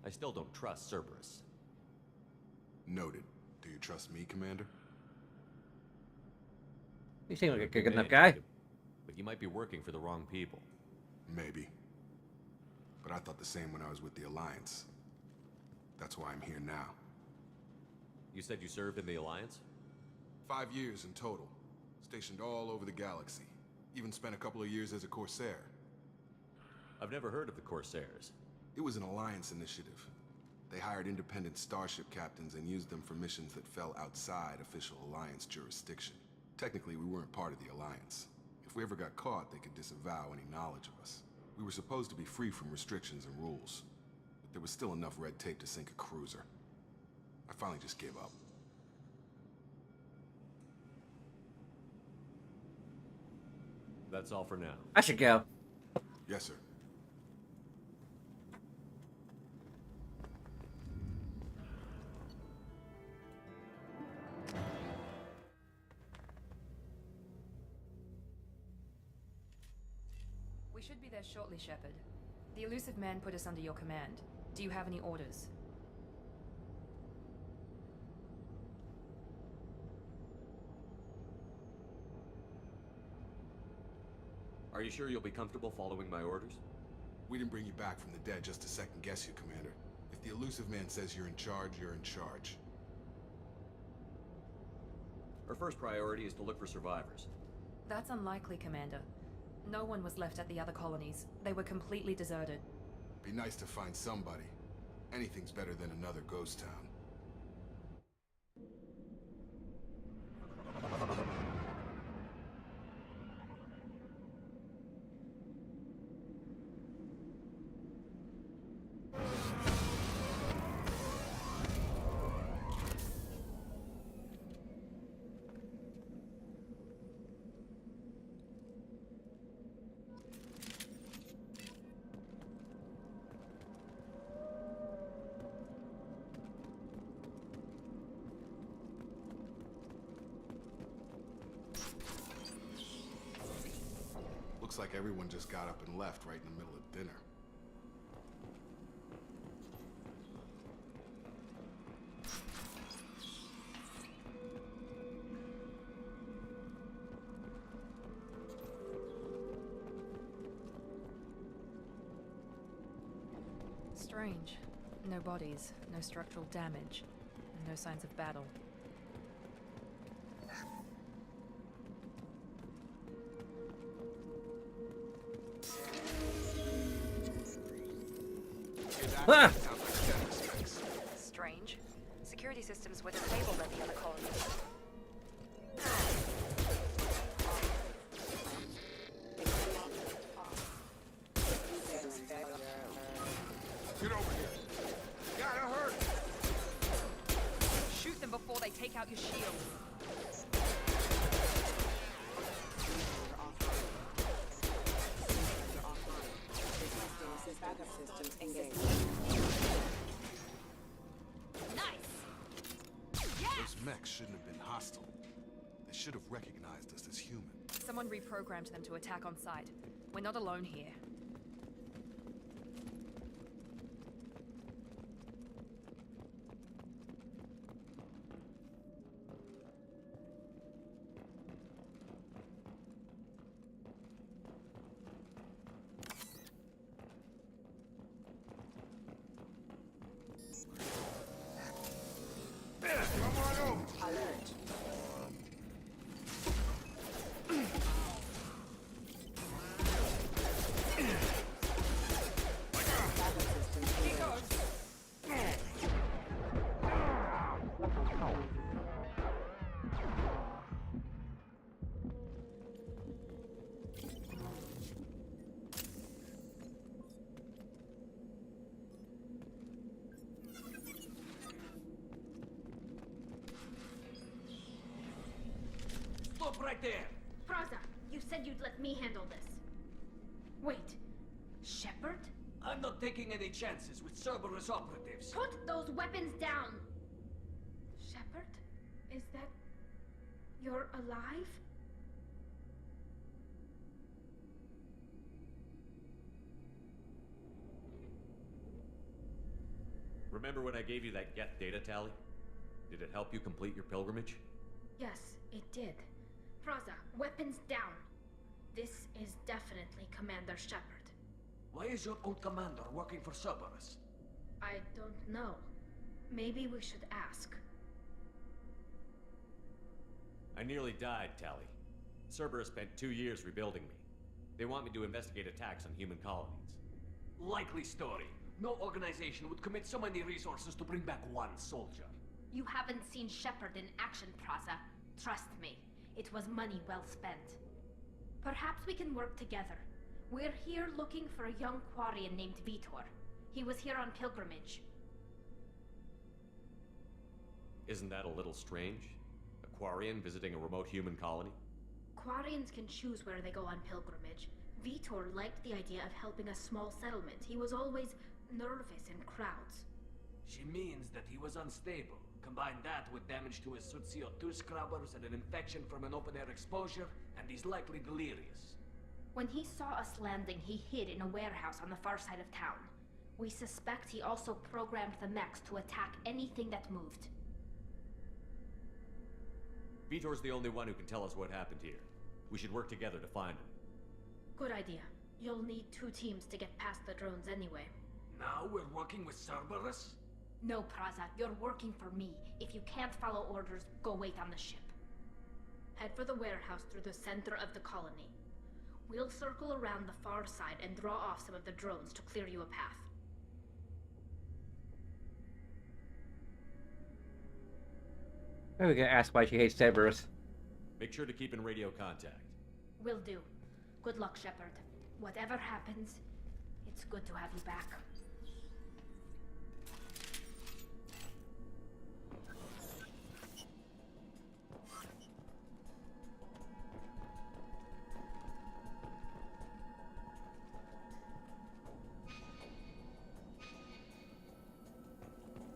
I still don't trust Cerberus. Noted. Do you trust me, Commander? You seem like a good Man, enough guy. But you might be working for the wrong people. Maybe. But I thought the same when I was with the Alliance. That's why I'm here now. You said you served in the Alliance? 5 years in total. Stationed all over the galaxy. Even spent a couple of years as a Corsair. I've never heard of the Corsairs. It was an Alliance initiative. They hired independent starship captains and used them for missions that fell outside official Alliance jurisdiction. Technically, we weren't part of the Alliance. If we ever got caught, they could disavow any knowledge of us. We were supposed to be free from restrictions and rules. But there was still enough red tape to sink a cruiser. I finally just gave up. That's all for now. I should go. Yes, sir. We should be there shortly, Shepard. The elusive man put us under your command. Do you have any orders? Are you sure you'll be comfortable following my orders? We didn't bring you back from the dead just to second guess you, Commander. If the elusive man says you're in charge, you're in charge. Our first priority is to look for survivors. That's unlikely, Commander. No one was left at the other colonies. They were completely deserted. Be nice to find somebody. Anything's better than another ghost town. Looks like everyone just got up and left right in the middle of dinner. Strange. No bodies, no structural damage, and no signs of battle. Ah! Strange. Security systems were disabled at the other colonies. Get over here. Gotta hurt. Shoot them before they take out your shield. Backup systems engaged. Nice! Yeah! Those mechs shouldn't have been hostile. They should have recognized us as human. Someone reprogrammed them to attack on sight. We're not alone here. Stop right there! Praza, you said you'd let me handle this. Wait, Shepard? I'm not taking any chances with Cerberus operatives. Put those weapons down! Shepard? Is that... you're alive? Remember when I gave you that Geth data tally? Did it help you complete your pilgrimage? Yes, it did. Praza, weapons down. This is definitely Commander Shepard. Why is your old commander working for Cerberus? I don't know. Maybe we should ask. I nearly died, Tally. Cerberus spent 2 years rebuilding me. They want me to investigate attacks on human colonies. Likely story. No organization would commit so many resources to bring back one soldier. You haven't seen Shepard in action, Praza. Trust me, it was money well spent. Perhaps we can work together. We're here looking for a young Quarian named Vitor. He was here on pilgrimage. Isn't that a little strange? A Quarian visiting a remote human colony? Quarians can choose where they go on pilgrimage. Vitor liked the idea of helping a small settlement. He was always nervous in crowds. She means that he was unstable. Combine that with damage to his suit CO2 scrubbers and an infection from an open-air exposure, and he's likely delirious. When he saw us landing, he hid in a warehouse on the far side of town. We suspect he also programmed the mechs to attack anything that moved. Vitor's the only one who can tell us what happened here. We should work together to find him. Good idea. You'll need 2 teams to get past the drones anyway. Now we're working with Cerberus? No, Praza, you're working for me. If you can't follow orders, go wait on the ship. Head for the warehouse through the center of the colony. We'll circle around the far side and draw off some of the drones to clear you a path. Maybe we can ask why she hates Cerberus. Make sure to keep in radio contact. Will do. Good luck, Shepard. Whatever happens, it's good to have you back.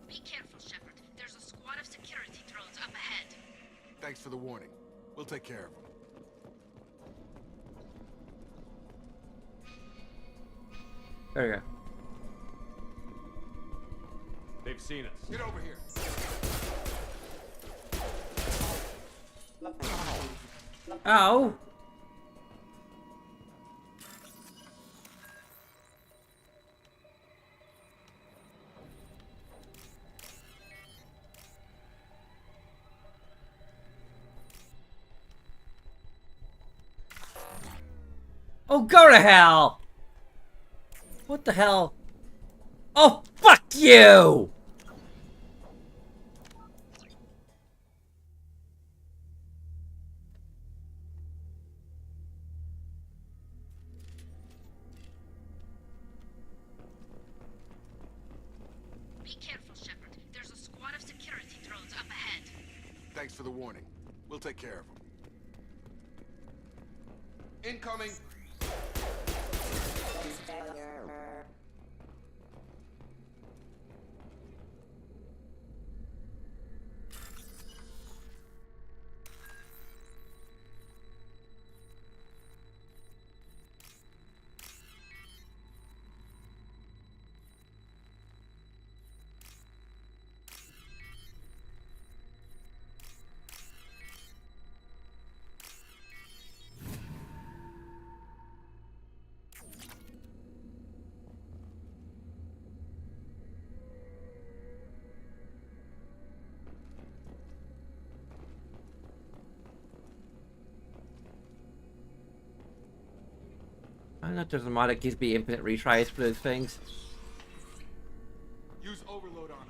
Be careful, Shepard. There's a squad of security drones up ahead. Thanks for the warning. We'll take care of them. There you go. They've seen us. Get over here. Ow! Oh, go to hell! What the hell? Oh, fuck you! Be careful, Shepard. There's a squad of security drones up ahead. Thanks for the warning. We'll take care of them. Incoming! I don't know if there's a mod that gives me infinite retries for those things. Use overload on them.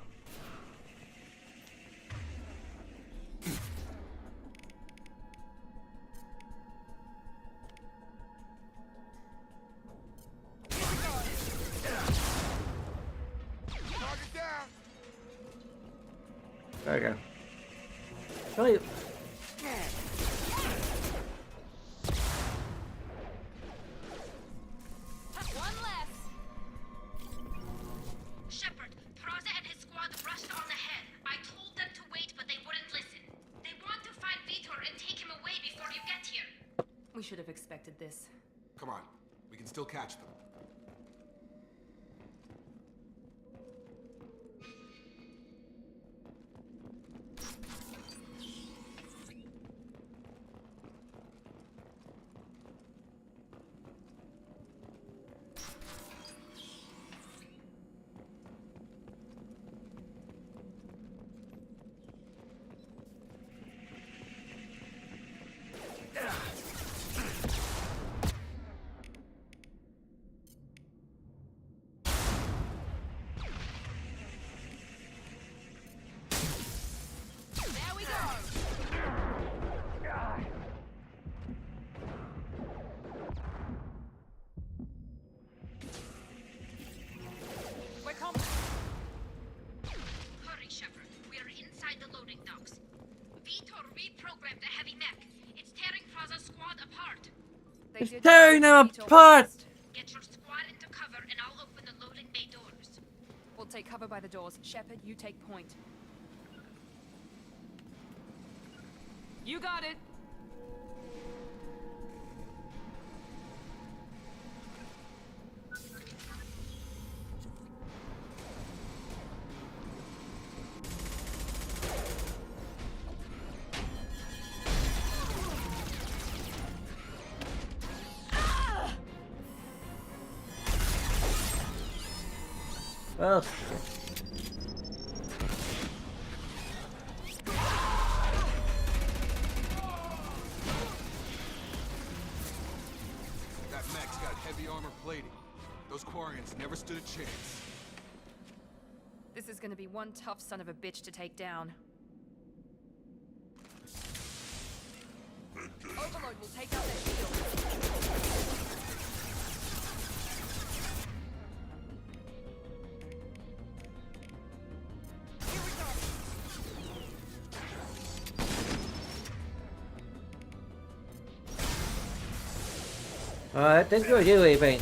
Target down. There you go. Really? One less. Shepard, Praza and his squad rushed on ahead. I told them to wait, but they wouldn't listen. They want to find Vitor and take him away before you get here. We should have expected this. Come on. We can still catch them. They It's did tearing them Vito apart! first. Get your squad into cover and I'll open the loading bay doors. We'll take cover by the doors. Shepard, you take point. You got it! Well, That mech's got heavy armor plating. Those Quarians never stood a chance. This is gonna be one tough son of a bitch to take down. Overload will take out their shield. alright, didn't really do anything.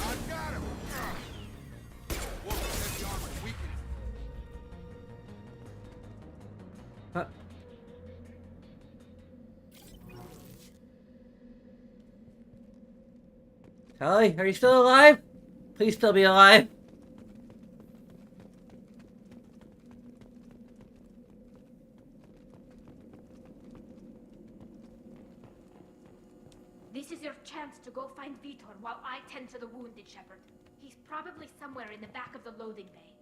I got him! Wolf's heavy armor weakened. Huh. Kelly, are you still alive? Please still be alive. This is your chance to go find Vitor while I tend to the wounded, Shepard. He's probably somewhere in the back of the loading bay.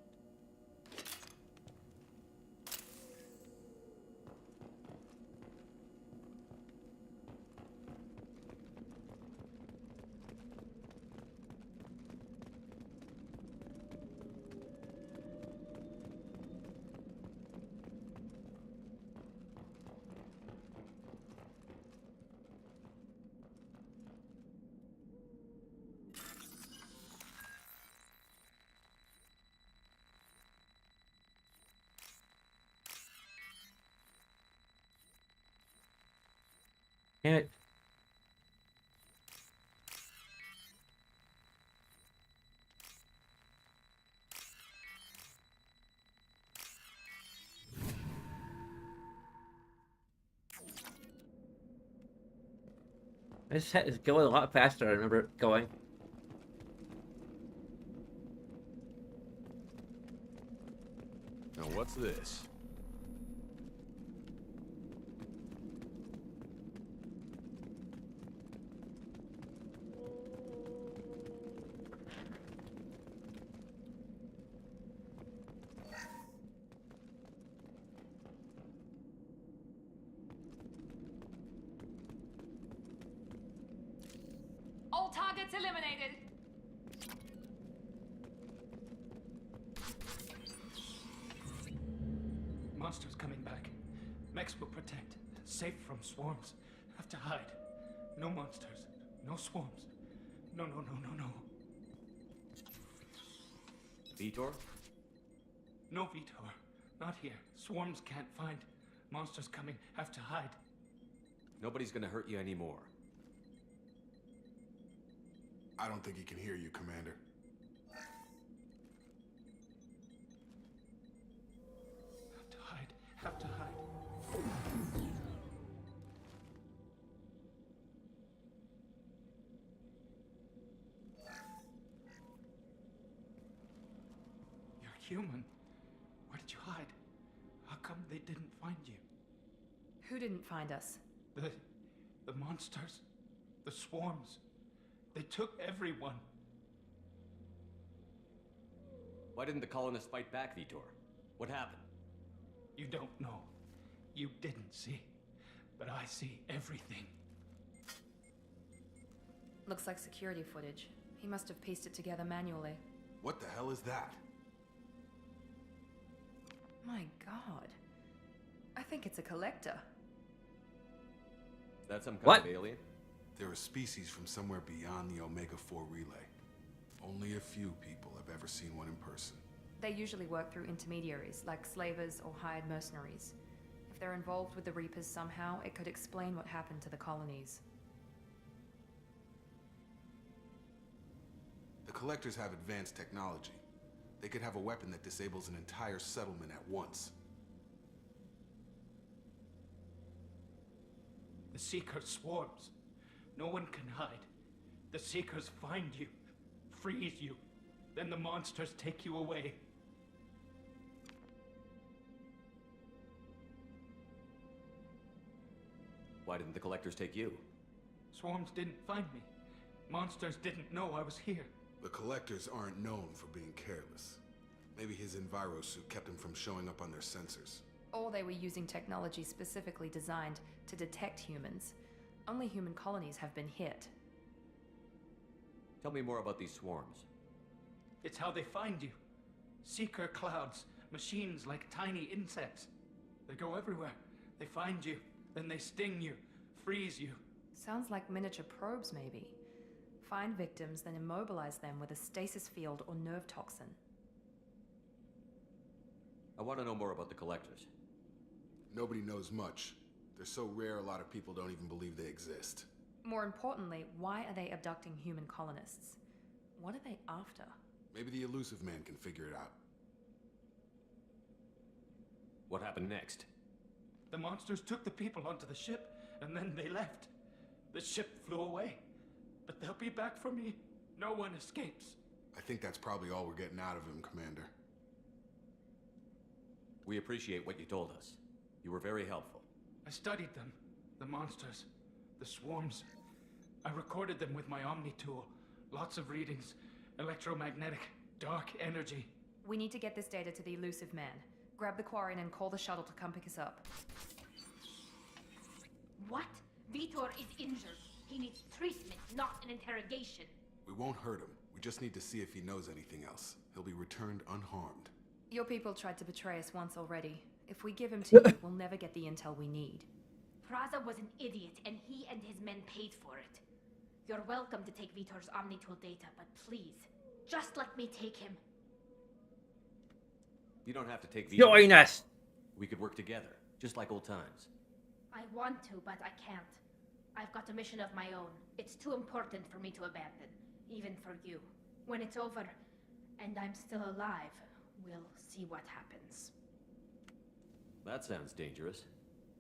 Damn it. This set is going a lot faster than I remember it going. Now what's this? All targets eliminated. Monsters coming back. Mechs will protect. Safe from swarms. Have to hide. No monsters. No swarms. No. Vitor? No Vitor. Not here. Swarms can't find. Monsters coming. Have to hide. Nobody's gonna hurt you anymore. I don't think he can hear you, Commander. Have to hide. Have to hide. You're human. Where did you hide? How come they didn't find you? Who didn't find us? The monsters. The swarms. They took everyone. Why didn't the colonists fight back, Vitor? What happened? You don't know. You didn't see. But I see everything. Looks like security footage. He must have pieced it together manually. What the hell is that? My god. I think it's a collector. Is that some kind What? of alien? They're a species from somewhere beyond the Omega-4 relay. Only a few people have ever seen one in person. They usually work through intermediaries, like slavers or hired mercenaries. If they're involved with the Reapers somehow, it could explain what happened to the colonies. The Collectors have advanced technology. They could have a weapon that disables an entire settlement at once. The Seeker swarms. No one can hide. The Seekers find you, freeze you, then the monsters take you away. Why didn't the Collectors take you? Swarms didn't find me. Monsters didn't know I was here. The Collectors aren't known for being careless. Maybe his Enviro suit kept him from showing up on their sensors. Or they were using technology specifically designed to detect humans. Only human colonies have been hit. Tell me more about these swarms. It's how they find you. Seeker clouds, machines like tiny insects. They go everywhere. They find you, then they sting you, freeze you. Sounds like miniature probes, maybe. Find victims, then immobilize them with a stasis field or nerve toxin. I want to know more about the Collectors. Nobody knows much. They're so rare a lot of people don't even believe they exist. More importantly, why are they abducting human colonists? What are they after? Maybe the Elusive Man can figure it out. What happened next? The monsters took the people onto the ship, and then they left. The ship flew away. But they'll be back for me. No one escapes. I think that's probably all we're getting out of him, Commander. We appreciate what you told us. You were very helpful. I studied them. The monsters. The swarms. I recorded them with my Omni tool. Lots of readings. Electromagnetic. Dark energy. We need to get this data to the Elusive Man. Grab the Quarian and call the shuttle to come pick us up. What? Vitor is injured. He needs treatment, not an interrogation. We won't hurt him. We just need to see if he knows anything else. He'll be returned unharmed. Your people tried to betray us once already. If we give him to you, we'll never get the intel we need. Praza was an idiot, and he and his men paid for it. You're welcome to take Vitor's Omnitool data, but please, just let me take him. You don't have to take Vitor. Join us! We could work together, just like old times. I want to, but I can't. I've got a mission of my own. It's too important for me to abandon, even for you. When it's over, and I'm still alive, we'll see what happens. That sounds dangerous.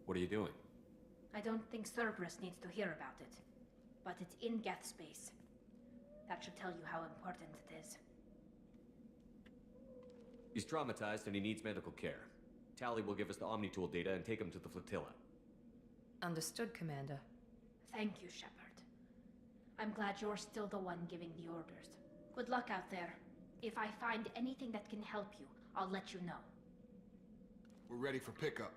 What are you doing? I don't think Cerberus needs to hear about it, but it's in Geth space. That should tell you how important it is. He's traumatized and he needs medical care. Tally will give us the Omnitool data and take him to the flotilla. Understood, Commander. Thank you, Shepard. I'm glad you're still the one giving the orders. Good luck out there. If I find anything that can help you, I'll let you know. We're ready for pickup.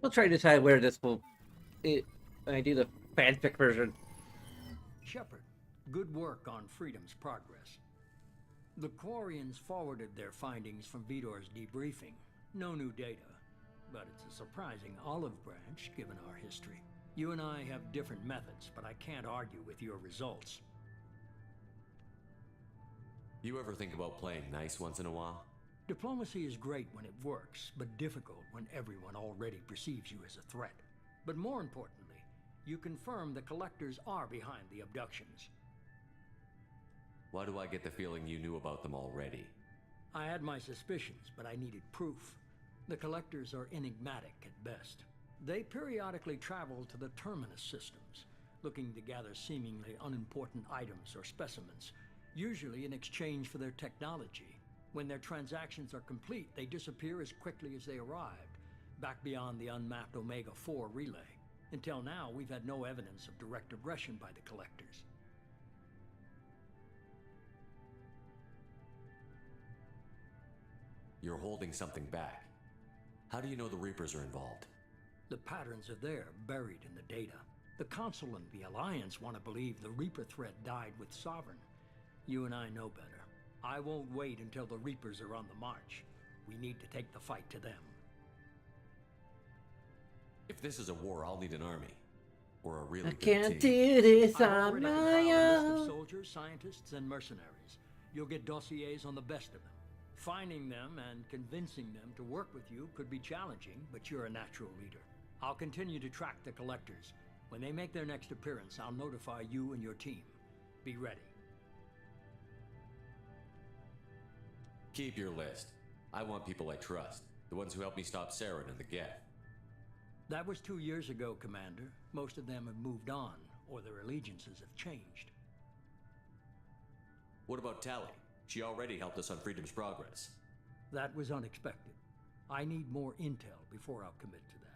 We'll try to decide where this will... I do the fanfic version. Shepard, good work on Freedom's progress. The Quarians forwarded their findings from Vitor's debriefing. No new data, but it's a surprising olive branch given our history. You and I have different methods, but I can't argue with your results. You ever think about playing nice once in a while? Diplomacy is great when it works, but difficult when everyone already perceives you as a threat. But more importantly, you confirm the Collectors are behind the abductions. Why do I get the feeling you knew about them already? I had my suspicions, but I needed proof. The Collectors are enigmatic at best. They periodically travel to the Terminus systems, looking to gather seemingly unimportant items or specimens, usually in exchange for their technology. When their transactions are complete, they disappear as quickly as they arrived, back beyond the unmapped Omega-4 relay. Until now, we've had no evidence of direct aggression by the Collectors. You're holding something back. How do you know the Reapers are involved? The patterns are there, buried in the data. The Council and the Alliance want to believe the Reaper threat died with Sovereign. You and I know better. I won't wait until the Reapers are on the march. We need to take the fight to them. If this is a war, I'll need an army. Or a really I good can't team. do this I've on already my compiled a list of own. soldiers, scientists, and mercenaries. You'll get dossiers on the best of them. Finding them and convincing them to work with you could be challenging, but you're a natural leader. I'll continue to track the collectors. When they make their next appearance, I'll notify you and your team. Be ready. Keep your list. I want people I trust. The ones who helped me stop Saren and the Geth. That was 2 years ago, Commander. Most of them have moved on, or their allegiances have changed. What about Tally? She already helped us on Freedom's Progress. That was unexpected. I need more intel before I'll commit to that.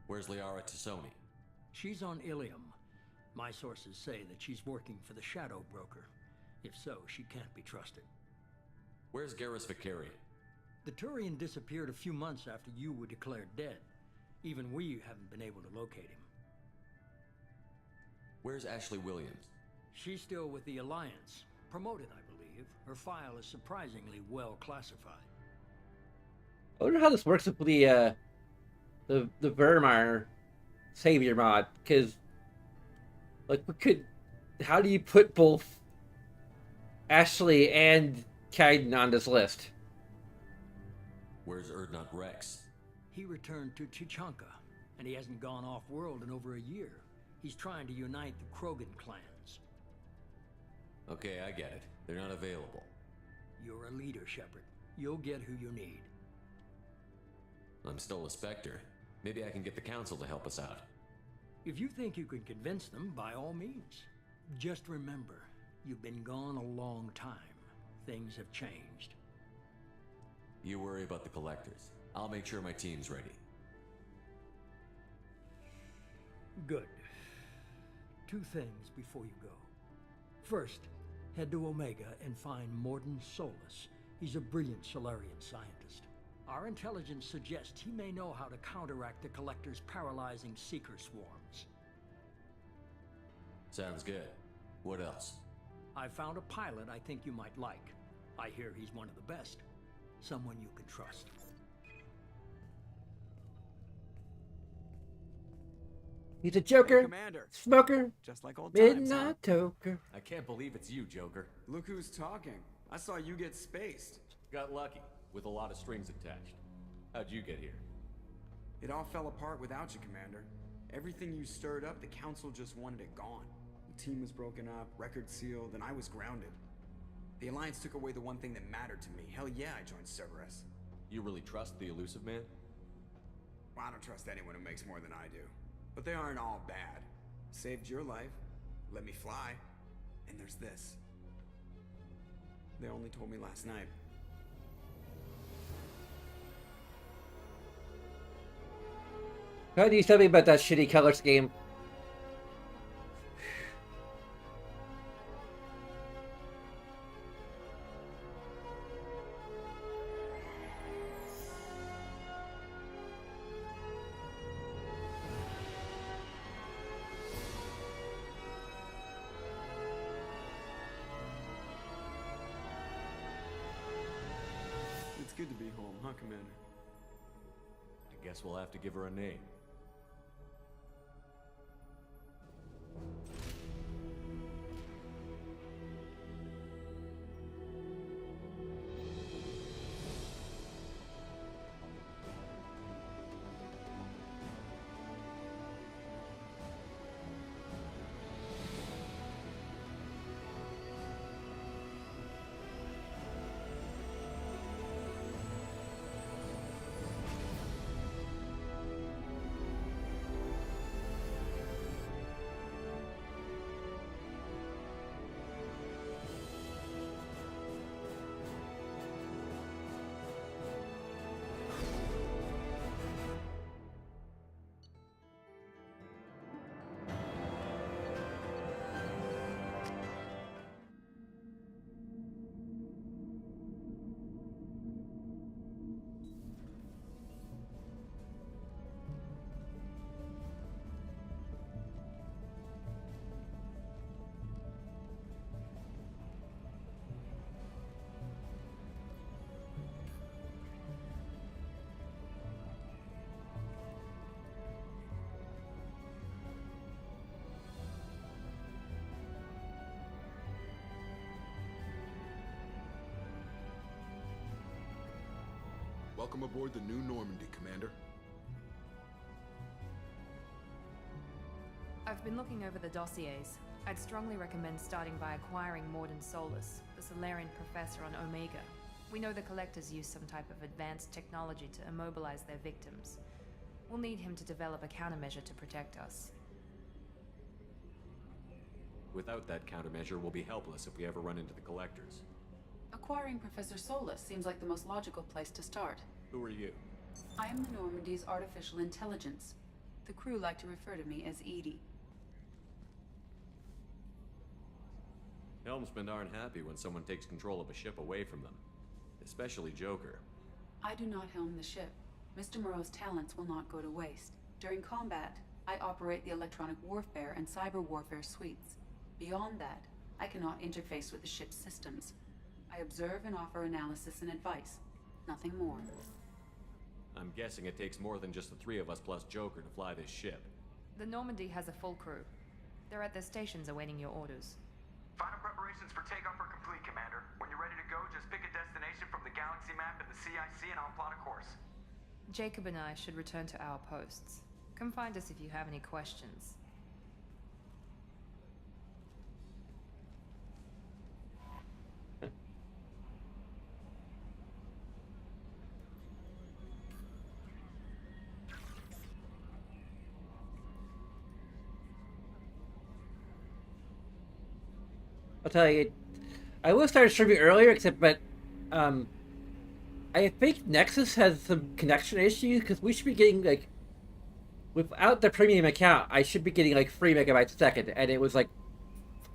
Where's Liara Tassoni? She's on Ilium. My sources say that she's working for the Shadow Broker. If so, she can't be trusted. Where's Garrus Vicarian? The Turian disappeared a few months after you were declared dead. Even we haven't been able to locate him. Where's Ashley Williams? She's still with the Alliance. Promoted, I believe. Her file is surprisingly well classified. I wonder how this works with the Vermeer Savior mod, because like how do you put both Ashley and Kaiden on this list? Where's Erdnot Rex? He returned to Chichanka, and he hasn't gone off-world in over a year. He's trying to unite the Krogan clans. Okay, I get it. They're not available. You're a leader, Shepard. You'll get who you need. I'm still a Spectre. Maybe I can get the Council to help us out. If you think you can convince them, by all means. Just remember, you've been gone a long time. Things have changed. You worry about the Collectors. I'll make sure my team's ready. Good. 2 things before you go. First, head to Omega and find Mordin Solus. He's a brilliant Solarian scientist. Our intelligence suggests he may know how to counteract the Collector's paralyzing Seeker swarms. Sounds good. What else? I found a pilot I think you might like. I hear he's one of the best. Someone you can trust. He's a joker, Hey, Commander. smoker, Just like old times, midnight toker. I can't believe it's you, Joker. Look who's talking. I saw you get spaced. Got lucky, with a lot of strings attached. How'd you get here? It all fell apart without you, Commander. Everything you stirred up, the Council just wanted it gone. The team was broken up, record sealed, and I was grounded. The Alliance took away the one thing that mattered to me. Hell yeah, I joined Cerberus. You really trust the Elusive Man? Well, I don't trust anyone who makes more than I do. But they aren't all bad. Saved your life, let me fly, and there's this. They only told me last night. How do you tell me about that shitty color scheme? It's good to be home, huh, Commander? I guess we'll have to give her a name. Welcome aboard the New Normandy, Commander. I've been looking over the dossiers. I'd strongly recommend starting by acquiring Morden Solus, the Solarian professor on Omega. We know the Collectors use some type of advanced technology to immobilize their victims. We'll need him to develop a countermeasure to protect us. Without that countermeasure, we'll be helpless if we ever run into the Collectors. Acquiring Professor Solus seems like the most logical place to start. Who are you? I am the Normandy's artificial intelligence. The crew like to refer to me as Edie. Helmsmen aren't happy when someone takes control of a ship away from them. Especially Joker. I do not helm the ship. Mr. Moreau's talents will not go to waste. During combat, I operate the electronic warfare and cyber warfare suites. Beyond that, I cannot interface with the ship's systems. I observe and offer analysis and advice. Nothing more. I'm guessing it takes more than just the three of us plus Joker to fly this ship. The Normandy has a full crew. They're at their stations awaiting your orders. Final preparations for takeoff are complete, Commander. When you're ready to go, just pick a destination from the galaxy map in the CIC and I'll plot a course. Jacob and I should return to our posts. Come find us if you have any questions. I'll tell you, I will start streaming earlier, but I think Nexus has some connection issues, because we should be getting, like, without the premium account, I should be getting, like, 3 megabytes a second, and it was, like,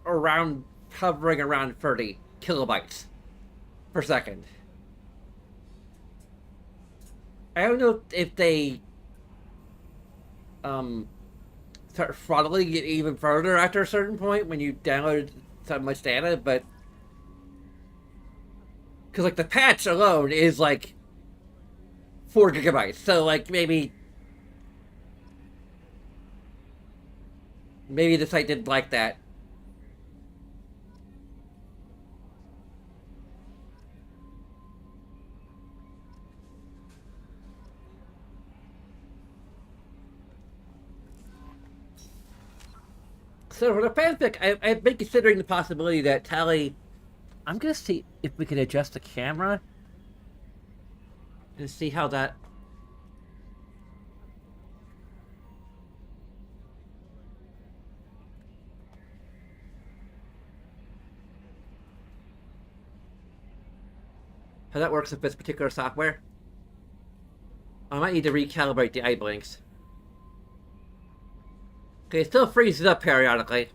hovering around 30 kilobytes per second. I don't know if they, start throttling it even further after a certain point when you download so much data, but because, like, the patch alone is, like, 4 gigabytes, so, like, maybe the site didn't like that. So for the fanfic, I've been considering the possibility that Tally... I'm gonna see if we can adjust the camera and see how that... how that works with this particular software. I might need to recalibrate the eye blinks. Okay, it still freezes up periodically.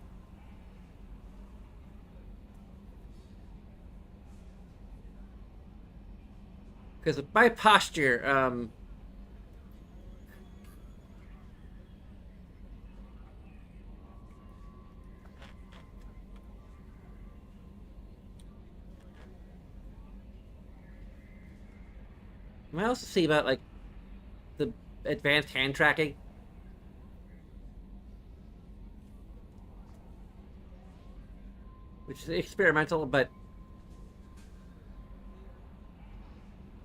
Because my posture, I also see about, like, the advanced hand tracking. Which is experimental, but...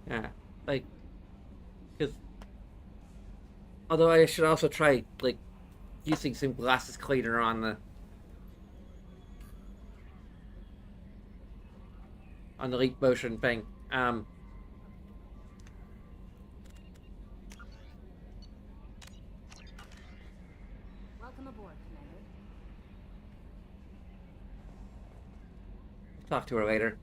yeah, like... because... although I should also try, like, using some glasses cleaner on the... on the leap motion thing. Welcome aboard, Commander. Talk to her later.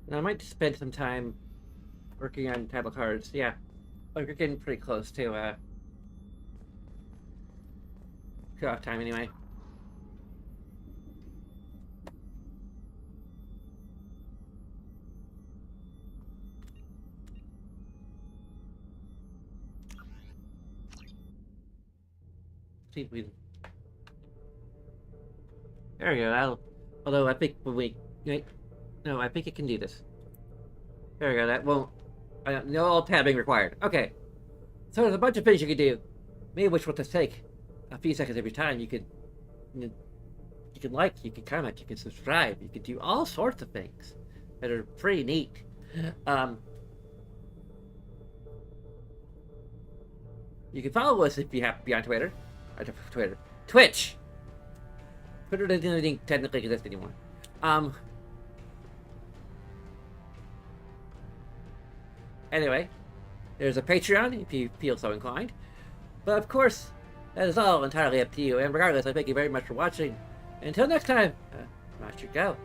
And I might spend some time working on title cards. Yeah, like we're getting pretty close to cut-off time anyway. See if we. There we go. Although I think when we. No, I think it can do this. There we go. That won't. No alt tabbing required. Okay. So there's a bunch of things you can do. Many of which will just take a few seconds every time. You can like, you can comment, you can subscribe, you can do all sorts of things that are pretty neat. You can follow us if you have to be on Twitter. Twitch! Twitter doesn't even technically exist anymore. Anyway, there's a Patreon if you feel so inclined. But of course, that is all entirely up to you. And regardless, I thank you very much for watching. Until next time, I should go.